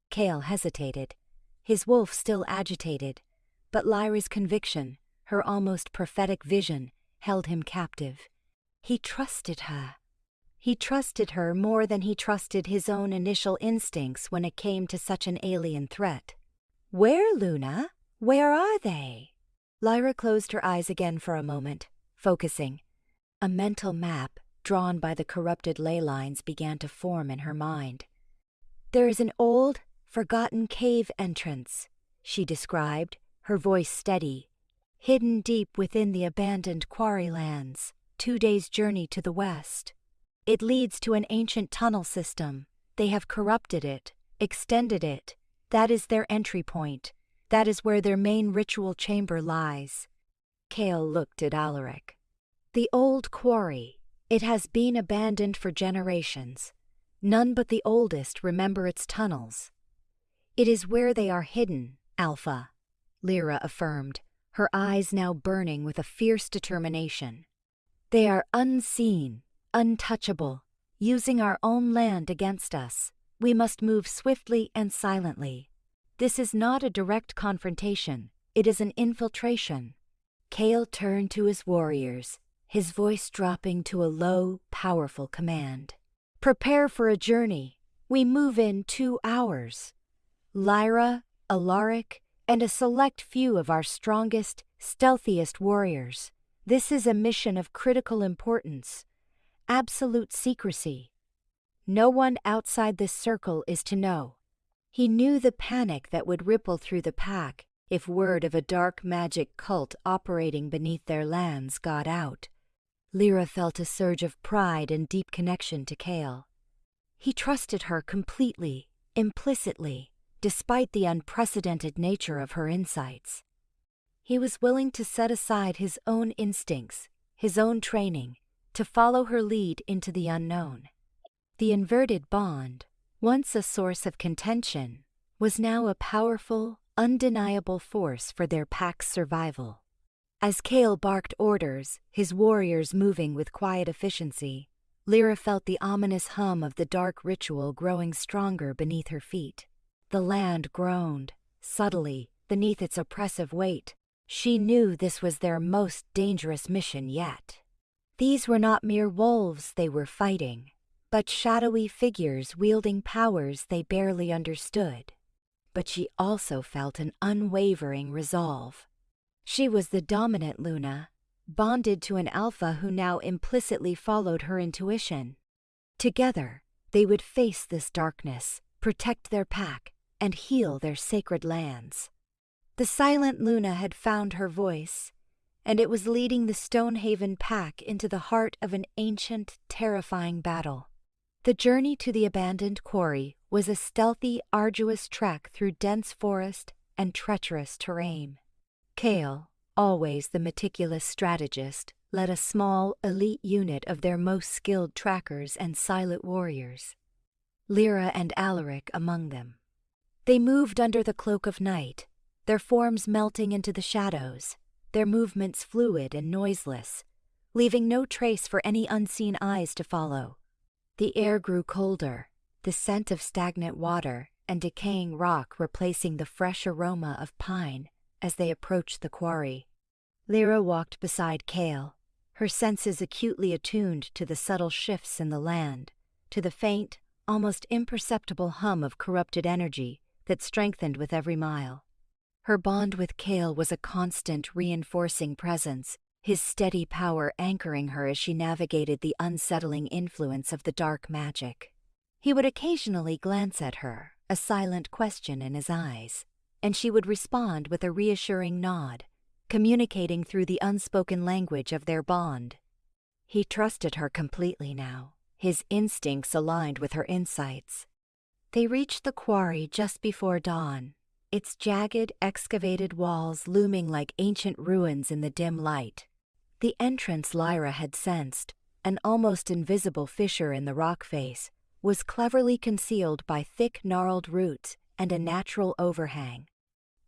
Kale hesitated, his wolf still agitated, but Lyra's conviction, her almost prophetic vision, held him captive. He trusted her. He trusted her more than he trusted his own initial instincts when it came to such an alien threat. "Where, Luna? Where are they?" Lyra closed her eyes again for a moment, focusing. A mental map, drawn by the corrupted ley lines, began to form in her mind. "There is an old, forgotten cave entrance," she described, her voice steady, "hidden deep within the abandoned quarry lands, 2 days' journey to the west. It leads to an ancient tunnel system. They have corrupted it, extended it. That is their entry point. That is where their main ritual chamber lies." Kale looked at Alaric. "The old quarry. It has been abandoned for generations. None but the oldest remember its tunnels." "It is where they are hidden, Alpha," Lyra affirmed, her eyes now burning with a fierce determination. "They are unseen, untouchable, using our own land against us. We must move swiftly and silently. This is not a direct confrontation, it is an infiltration." Kale turned to his warriors, his voice dropping to a low, powerful command. "Prepare for a journey. We move in 2 hours. Lyra, Alaric, and a select few of our strongest, stealthiest warriors. This is a mission of critical importance. Absolute secrecy. No one outside this circle is to know." He knew the panic that would ripple through the pack if word of a dark magic cult operating beneath their lands got out. Lyra felt a surge of pride and deep connection to Kale. He trusted her completely, implicitly, despite the unprecedented nature of her insights. He was willing to set aside his own instincts, his own training, to follow her lead into the unknown. The inverted bond, once a source of contention, was now a powerful, undeniable force for their pack's survival. As Kale barked orders, his warriors moving with quiet efficiency, Lyra felt the ominous hum of the dark ritual growing stronger beneath her feet. The land groaned, subtly, beneath its oppressive weight. She knew this was their most dangerous mission yet. These were not mere wolves they were fighting, but shadowy figures wielding powers they barely understood. But she also felt an unwavering resolve. She was the dominant Luna, bonded to an alpha who now implicitly followed her intuition. Together, they would face this darkness, protect their pack, and heal their sacred lands. The silent Luna had found her voice, and it was leading the Stonehaven Pack into the heart of an ancient, terrifying battle. The journey to the abandoned quarry was a stealthy, arduous trek through dense forest and treacherous terrain. Kale, always the meticulous strategist, led a small, elite unit of their most skilled trackers and silent warriors, Lyra and Alaric among them. They moved under the cloak of night, their forms melting into the shadows, their movements fluid and noiseless, leaving no trace for any unseen eyes to follow. The air grew colder, the scent of stagnant water and decaying rock replacing the fresh aroma of pine as they approached the quarry. Lyra walked beside Kale, her senses acutely attuned to the subtle shifts in the land, to the faint, almost imperceptible hum of corrupted energy that strengthened with every mile. Her bond with Kale was a constant, reinforcing presence, his steady power anchoring her as she navigated the unsettling influence of the dark magic. He would occasionally glance at her, a silent question in his eyes, and she would respond with a reassuring nod, communicating through the unspoken language of their bond. He trusted her completely now, his instincts aligned with her insights. They reached the quarry just before dawn, its jagged, excavated walls looming like ancient ruins in the dim light. The entrance Lyra had sensed, an almost invisible fissure in the rock face, was cleverly concealed by thick gnarled roots and a natural overhang.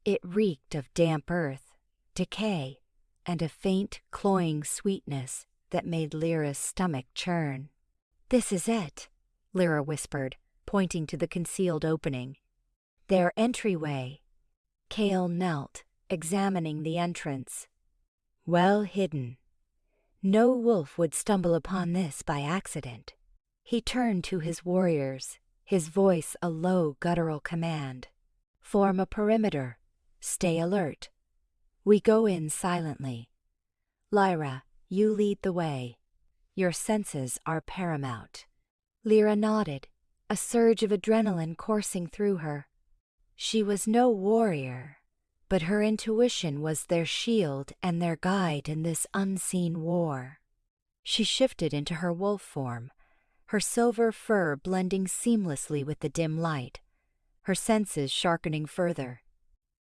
It reeked of damp earth, decay, and a faint, cloying sweetness that made Lyra's stomach churn. "This is it," Lyra whispered, pointing to the concealed opening. "Their entryway." Kale knelt, examining the entrance. Well hidden. No wolf would stumble upon this by accident. He turned to his warriors, his voice a low, guttural command. "Form a perimeter. Stay alert. We go in silently. Lyra, you lead the way. Your senses are paramount." Lyra nodded, a surge of adrenaline coursing through her. She was no warrior, but her intuition was their shield and their guide in this unseen war. She shifted into her wolf form, her silver fur blending seamlessly with the dim light, her senses sharpening further.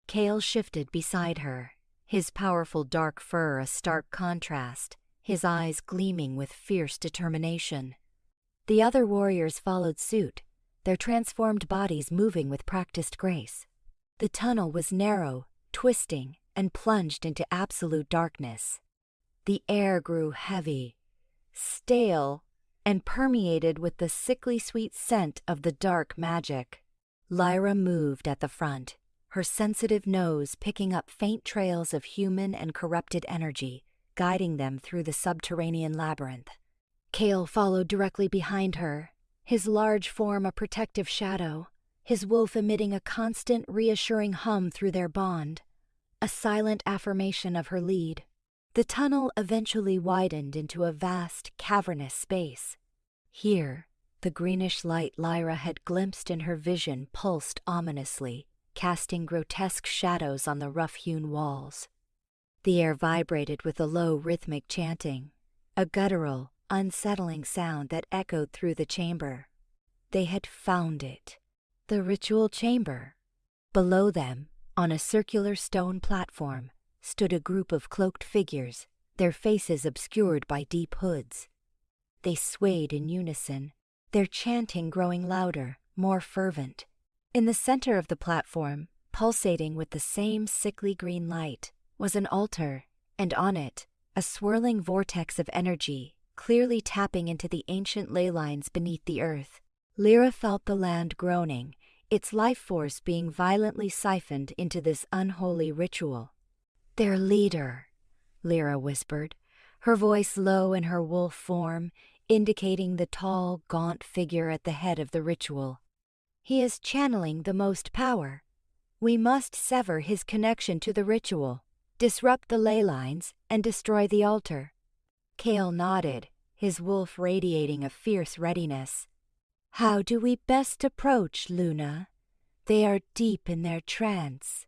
Kale shifted beside her, his powerful dark fur a stark contrast, his eyes gleaming with fierce determination. The other warriors followed suit, their transformed bodies moving with practiced grace. The tunnel was narrow, twisting, and plunged into absolute darkness. The air grew heavy, stale, and permeated with the sickly sweet scent of the dark magic. Lyra moved at the front, her sensitive nose picking up faint trails of human and corrupted energy, guiding them through the subterranean labyrinth. Kale followed directly behind her, his large form a protective shadow, his wolf emitting a constant, reassuring hum through their bond, a silent affirmation of her lead. The tunnel eventually widened into a vast, cavernous space. Here, the greenish light Lyra had glimpsed in her vision pulsed ominously, casting grotesque shadows on the rough-hewn walls. The air vibrated with a low, rhythmic chanting, a guttural, unsettling sound that echoed through the chamber. They had found it. The ritual chamber. Below them, on a circular stone platform, stood a group of cloaked figures, their faces obscured by deep hoods. They swayed in unison, their chanting growing louder, more fervent. In the center of the platform, pulsating with the same sickly green light, was an altar, and on it, a swirling vortex of energy, clearly tapping into the ancient ley lines beneath the earth. Lyra felt the land groaning, its life force being violently siphoned into this unholy ritual. "Their leader," Lyra whispered, her voice low in her wolf form, indicating the tall, gaunt figure at the head of the ritual. "He is channeling the most power. We must sever his connection to the ritual, disrupt the ley lines, and destroy the altar." Kale nodded, his wolf radiating a fierce readiness. "How do we best approach, Luna? They are deep in their trance.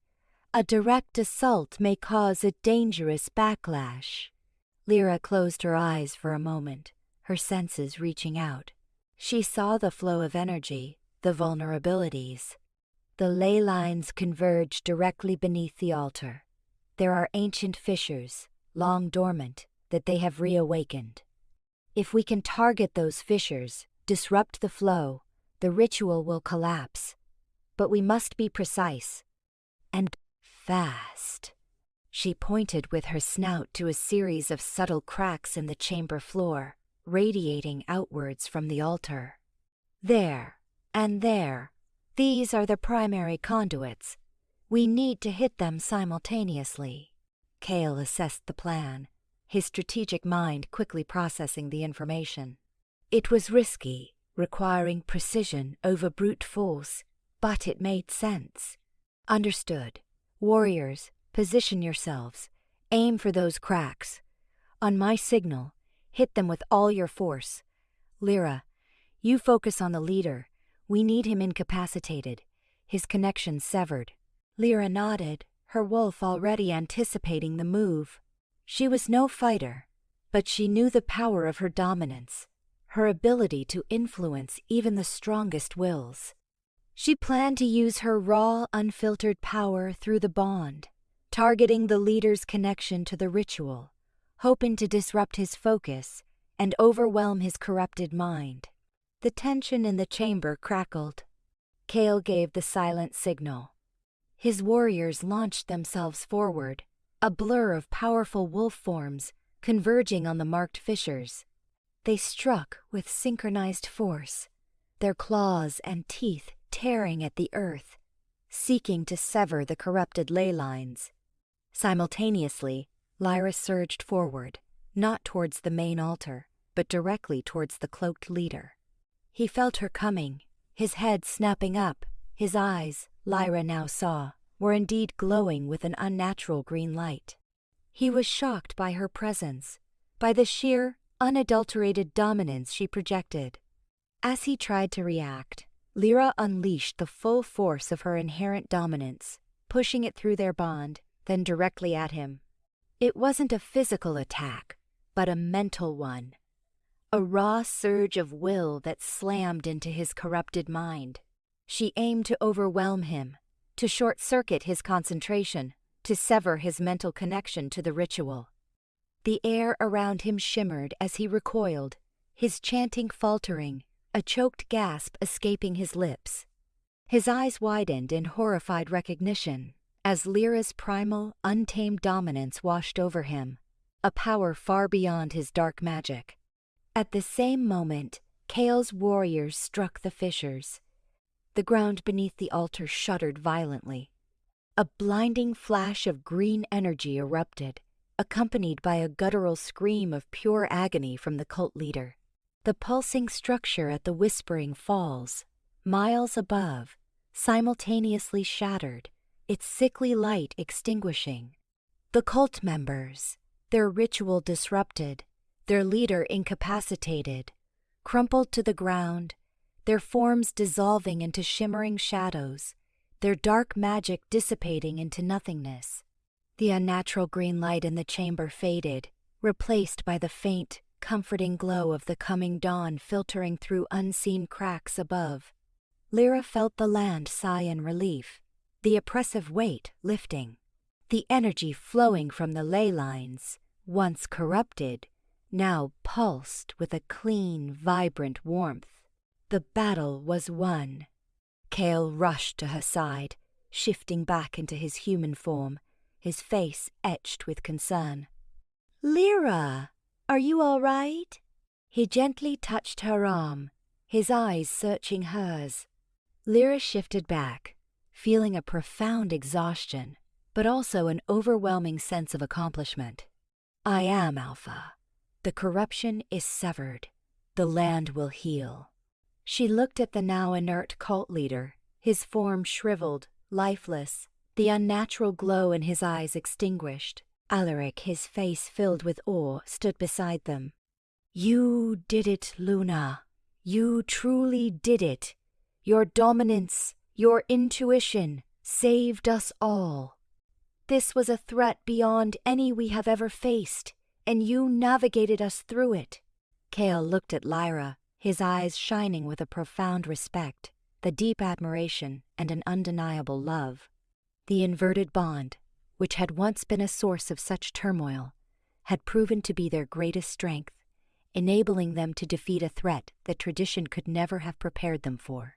A direct assault may cause a dangerous backlash." Lyra closed her eyes for a moment, her senses reaching out. She saw the flow of energy, the vulnerabilities. The ley lines converge directly beneath the altar. There are ancient fissures, long dormant, that they have reawakened. If we can target those fissures, disrupt the flow, the ritual will collapse. But we must be precise. And fast. She pointed with her snout to a series of subtle cracks in the chamber floor, radiating outwards from the altar. "There, and there. These are the primary conduits. We need to hit them simultaneously." Kale assessed the plan, his strategic mind quickly processing the information. It was risky, requiring precision over brute force, but it made sense. "Understood. Warriors, position yourselves. Aim for those cracks. On my signal, hit them with all your force. Lyra, you focus on the leader. We need him incapacitated, his connection severed." Lyra nodded, her wolf already anticipating the move. She was no fighter, but she knew the power of her dominance, her ability to influence even the strongest wills. She planned to use her raw, unfiltered power through the bond, targeting the leader's connection to the ritual, hoping to disrupt his focus and overwhelm his corrupted mind. The tension in the chamber crackled. Kale gave the silent signal. His warriors launched themselves forward, a blur of powerful wolf forms converging on the marked fissures. They struck with synchronized force, their claws and teeth tearing at the earth, seeking to sever the corrupted ley lines. Simultaneously, Lyra surged forward, not towards the main altar, but directly towards the cloaked leader. He felt her coming, his head snapping up, his eyes, Lyra now saw, were indeed glowing with an unnatural green light. He was shocked by her presence, by the sheer, unadulterated dominance she projected. As he tried to react, Lyra unleashed the full force of her inherent dominance, pushing it through their bond, then directly at him. It wasn't a physical attack, but a mental one. A raw surge of will that slammed into his corrupted mind. She aimed to overwhelm him, to short-circuit his concentration, to sever his mental connection to the ritual. The air around him shimmered as he recoiled, his chanting faltering, a choked gasp escaping his lips. His eyes widened in horrified recognition as Lyra's primal, untamed dominance washed over him, a power far beyond his dark magic. At the same moment, Kale's warriors struck the fissures. The ground beneath the altar shuddered violently. A blinding flash of green energy erupted, accompanied by a guttural scream of pure agony from the cult leader. The pulsing structure at the Whispering Falls, miles above, simultaneously shattered, its sickly light extinguishing. The cult members, their ritual disrupted, their leader incapacitated, crumpled to the ground, their forms dissolving into shimmering shadows, their dark magic dissipating into nothingness. The unnatural green light in the chamber faded, replaced by the faint, comforting glow of the coming dawn filtering through unseen cracks above. Lyra felt the land sigh in relief, the oppressive weight lifting. The energy flowing from the ley lines, once corrupted, now pulsed with a clean, vibrant warmth. The battle was won. Kale rushed to her side, shifting back into his human form, his face etched with concern. "Lyra, are you all right?" He gently touched her arm, his eyes searching hers. Lyra shifted back, feeling a profound exhaustion, but also an overwhelming sense of accomplishment. "I am Alpha. The corruption is severed. The land will heal." She looked at the now inert cult leader, his form shriveled, lifeless, the unnatural glow in his eyes extinguished. Alaric, his face filled with awe, stood beside them. "You did it, Luna. You truly did it. Your dominance, your intuition, saved us all. This was a threat beyond any we have ever faced, and you navigated us through it." Kale looked at Lyra, his eyes shining with a profound respect, the deep admiration, and an undeniable love. The inverted bond, which had once been a source of such turmoil, had proven to be their greatest strength, enabling them to defeat a threat that tradition could never have prepared them for.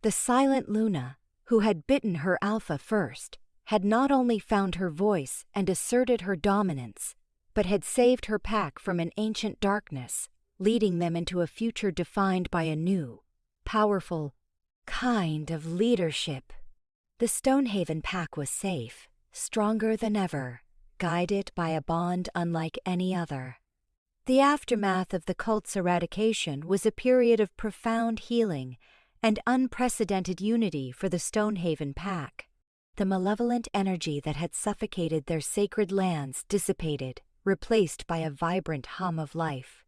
The silent Luna, who had bitten her alpha first, had not only found her voice and asserted her dominance, but had saved her pack from an ancient darkness, leading them into a future defined by a new, powerful kind of leadership. The Stonehaven Pack was safe, stronger than ever, guided by a bond unlike any other. The aftermath of the cult's eradication was a period of profound healing and unprecedented unity for the Stonehaven Pack. The malevolent energy that had suffocated their sacred lands dissipated, replaced by a vibrant hum of life.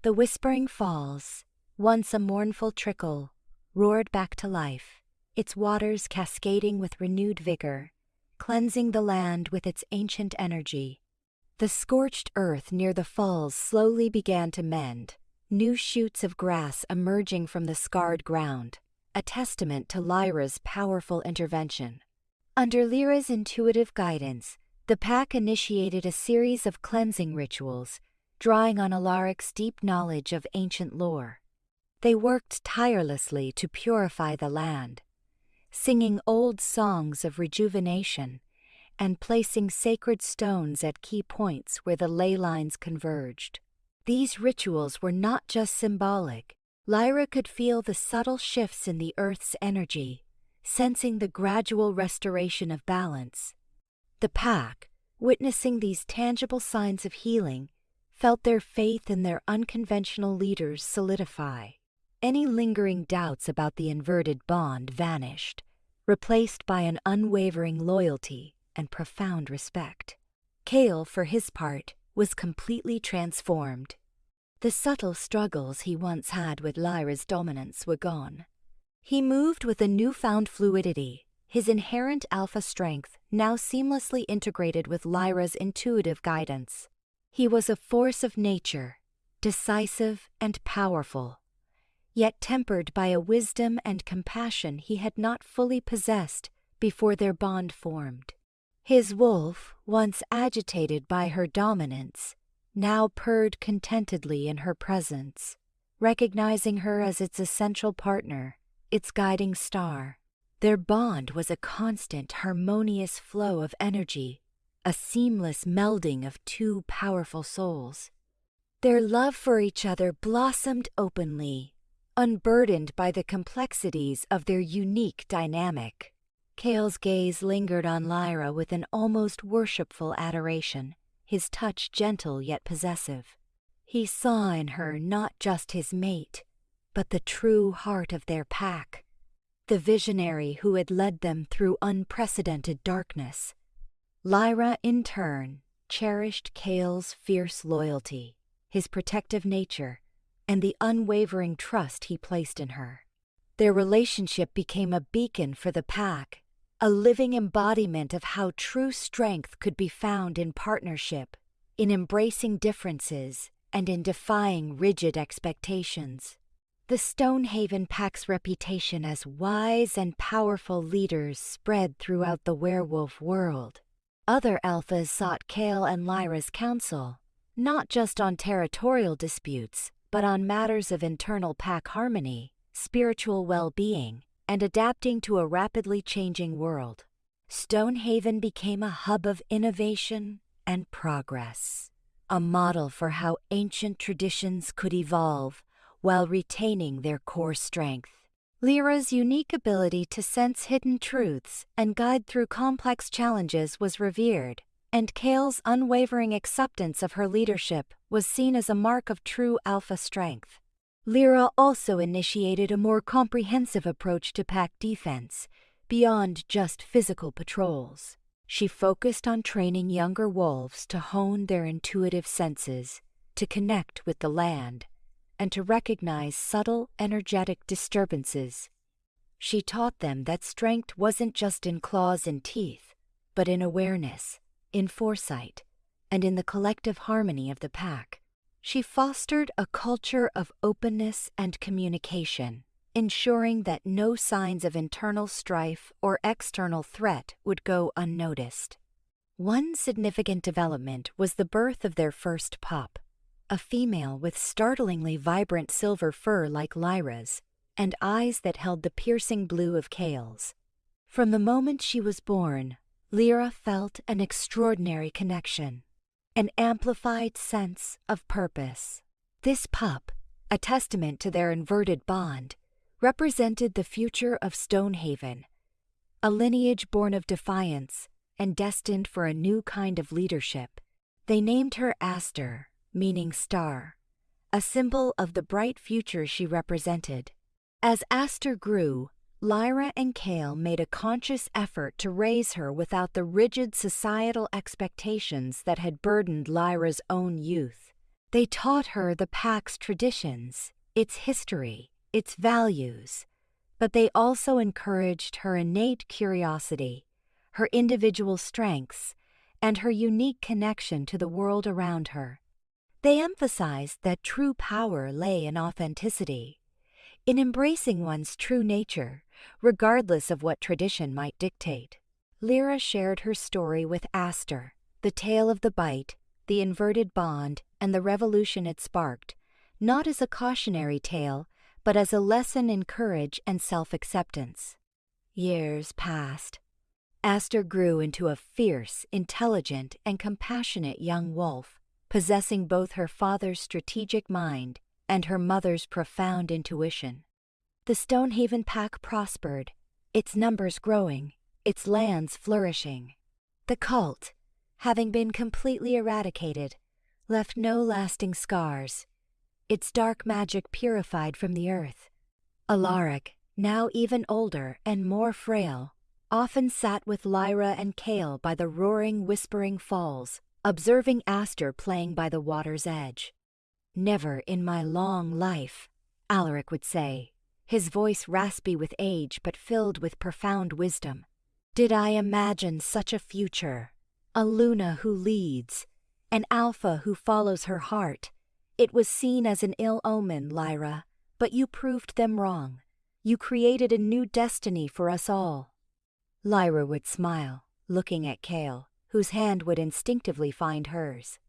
The Whispering Falls, once a mournful trickle, roared back to life, its waters cascading with renewed vigor, cleansing the land with its ancient energy. The scorched earth near the falls slowly began to mend, new shoots of grass emerging from the scarred ground, a testament to Lyra's powerful intervention. Under Lyra's intuitive guidance, the pack initiated a series of cleansing rituals, drawing on Alaric's deep knowledge of ancient lore. They worked tirelessly to purify the land, singing old songs of rejuvenation and placing sacred stones at key points where the ley lines converged. These rituals were not just symbolic. Lyra could feel the subtle shifts in the earth's energy, sensing the gradual restoration of balance. The pack, witnessing these tangible signs of healing, felt their faith in their unconventional leaders solidify. Any lingering doubts about the inverted bond vanished, replaced by an unwavering loyalty and profound respect. Kale, for his part, was completely transformed. The subtle struggles he once had with Lyra's dominance were gone. He moved with a newfound fluidity, his inherent alpha strength now seamlessly integrated with Lyra's intuitive guidance. He was a force of nature, decisive and powerful, yet tempered by a wisdom and compassion he had not fully possessed before their bond formed. His wolf, once agitated by her dominance, now purred contentedly in her presence, recognizing her as its essential partner, its guiding star. Their bond was a constant, harmonious flow of energy, a seamless melding of two powerful souls. Their love for each other blossomed openly, unburdened by the complexities of their unique dynamic. Kale's gaze lingered on Lyra with an almost worshipful adoration, his touch gentle yet possessive. He saw in her not just his mate, but the true heart of their pack, the visionary who had led them through unprecedented darkness. Lyra, in turn, cherished Kale's fierce loyalty, his protective nature, and the unwavering trust he placed in her. Their relationship became a beacon for the pack, a living embodiment of how true strength could be found in partnership, in embracing differences, and in defying rigid expectations. The Stonehaven Pack's reputation as wise and powerful leaders spread throughout the werewolf world. Other alphas sought Kale and Lyra's counsel, not just on territorial disputes, but on matters of internal pack harmony, spiritual well-being, and adapting to a rapidly changing world. Stonehaven became a hub of innovation and progress, a model for how ancient traditions could evolve while retaining their core strength. Lyra's unique ability to sense hidden truths and guide through complex challenges was revered, and Kale's unwavering acceptance of her leadership was seen as a mark of true alpha strength. Lyra also initiated a more comprehensive approach to pack defense, beyond just physical patrols. She focused on training younger wolves to hone their intuitive senses, to connect with the land, and to recognize subtle energetic disturbances. She taught them that strength wasn't just in claws and teeth, but in awareness, in foresight, and in the collective harmony of the pack. She fostered a culture of openness and communication, ensuring that no signs of internal strife or external threat would go unnoticed. One significant development was the birth of their first pup, a female with startlingly vibrant silver fur like Lyra's, and eyes that held the piercing blue of Kale's. From the moment she was born, Lyra felt an extraordinary connection, an amplified sense of purpose. This pup, a testament to their inverted bond, represented the future of Stonehaven, a lineage born of defiance and destined for a new kind of leadership. They named her Aster, meaning star, a symbol of the bright future she represented. As Aster grew, Lyra and Kael made a conscious effort to raise her without the rigid societal expectations that had burdened Lyra's own youth. They taught her the pack's traditions, its history, its values, but they also encouraged her innate curiosity, her individual strengths, and her unique connection to the world around her. They emphasized that true power lay in authenticity, in embracing one's true nature, regardless of what tradition might dictate. Lyra shared her story with Aster, the tale of the bite, the inverted bond, and the revolution it sparked, not as a cautionary tale, but as a lesson in courage and self-acceptance. Years passed. Aster grew into a fierce, intelligent, and compassionate young wolf, possessing both her father's strategic mind and her mother's profound intuition. The Stonehaven Pack prospered, its numbers growing, its lands flourishing. The cult, having been completely eradicated, left no lasting scars, its dark magic purified from the earth. Alaric, now even older and more frail, often sat with Lyra and Kael by the roaring, whispering falls, observing Aster playing by the water's edge. "Never in my long life," Alaric would say, his voice raspy with age but filled with profound wisdom, "did I imagine such a future, a Luna who leads, an Alpha who follows her heart. It was seen as an ill omen, Lyra, but you proved them wrong. You created a new destiny for us all." Lyra would smile, looking at Kale, whose hand would instinctively find hers.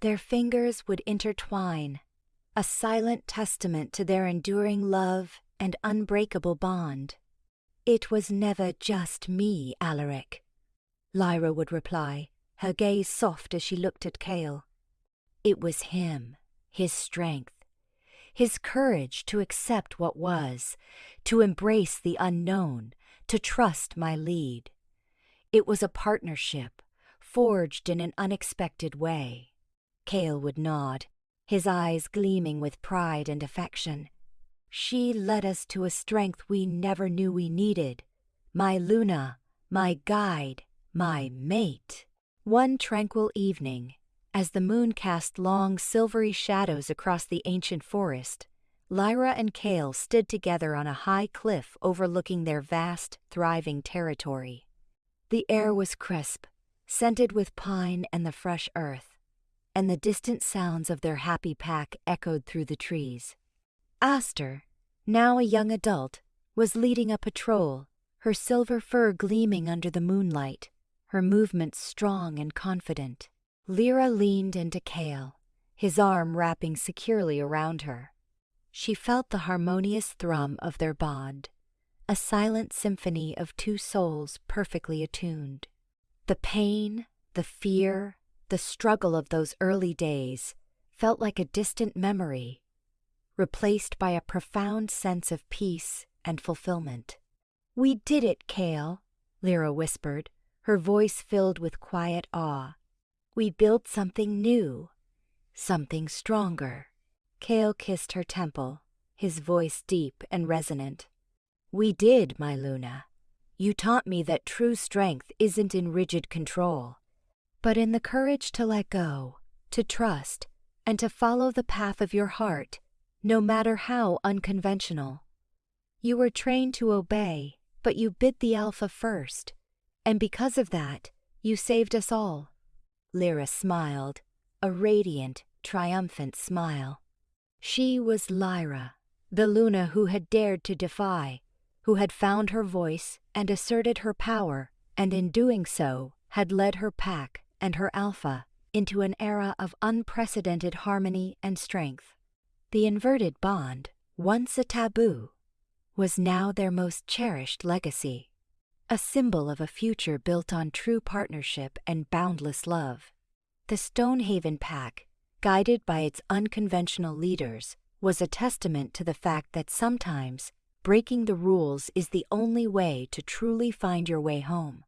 Their fingers would intertwine, a silent testament to their enduring love and unbreakable bond. "It was never just me, Alaric," Lyra would reply, her gaze soft as she looked at Kale. "It was him, his strength, his courage to accept what was, to embrace the unknown, to trust my lead. It was a partnership, forged in an unexpected way." Kale would nod, his eyes gleaming with pride and affection. "She led us to a strength we never knew we needed. My Luna, my guide, my mate." One tranquil evening, as the moon cast long silvery shadows across the ancient forest, Lyra and Kael stood together on a high cliff overlooking their vast, thriving territory. The air was crisp, scented with pine and the fresh earth, and the distant sounds of their happy pack echoed through the trees. Aster, now a young adult, was leading a patrol, her silver fur gleaming under the moonlight, her movements strong and confident. Lyra leaned into Kale, his arm wrapping securely around her. She felt the harmonious thrum of their bond, a silent symphony of two souls perfectly attuned. The pain, the fear, the struggle of those early days felt like a distant memory, replaced by a profound sense of peace and fulfillment. "We did it, Kale," Lyra whispered, her voice filled with quiet awe. "We built something new, something stronger." Kale kissed her temple, his voice deep and resonant. "We did, my Luna. You taught me that true strength isn't in rigid control, but in the courage to let go, to trust, and to follow the path of your heart, no matter how unconventional. You were trained to obey, but you bit the alpha first, and because of that, you saved us all." Lyra smiled, a radiant, triumphant smile. She was Lyra, the Luna who had dared to defy, who had found her voice and asserted her power, and in doing so, had led her pack and her alpha into an era of unprecedented harmony and strength. The inverted bond, once a taboo, was now their most cherished legacy, a symbol of a future built on true partnership and boundless love. The Stonehaven Pack, guided by its unconventional leaders, was a testament to the fact that sometimes breaking the rules is the only way to truly find your way home.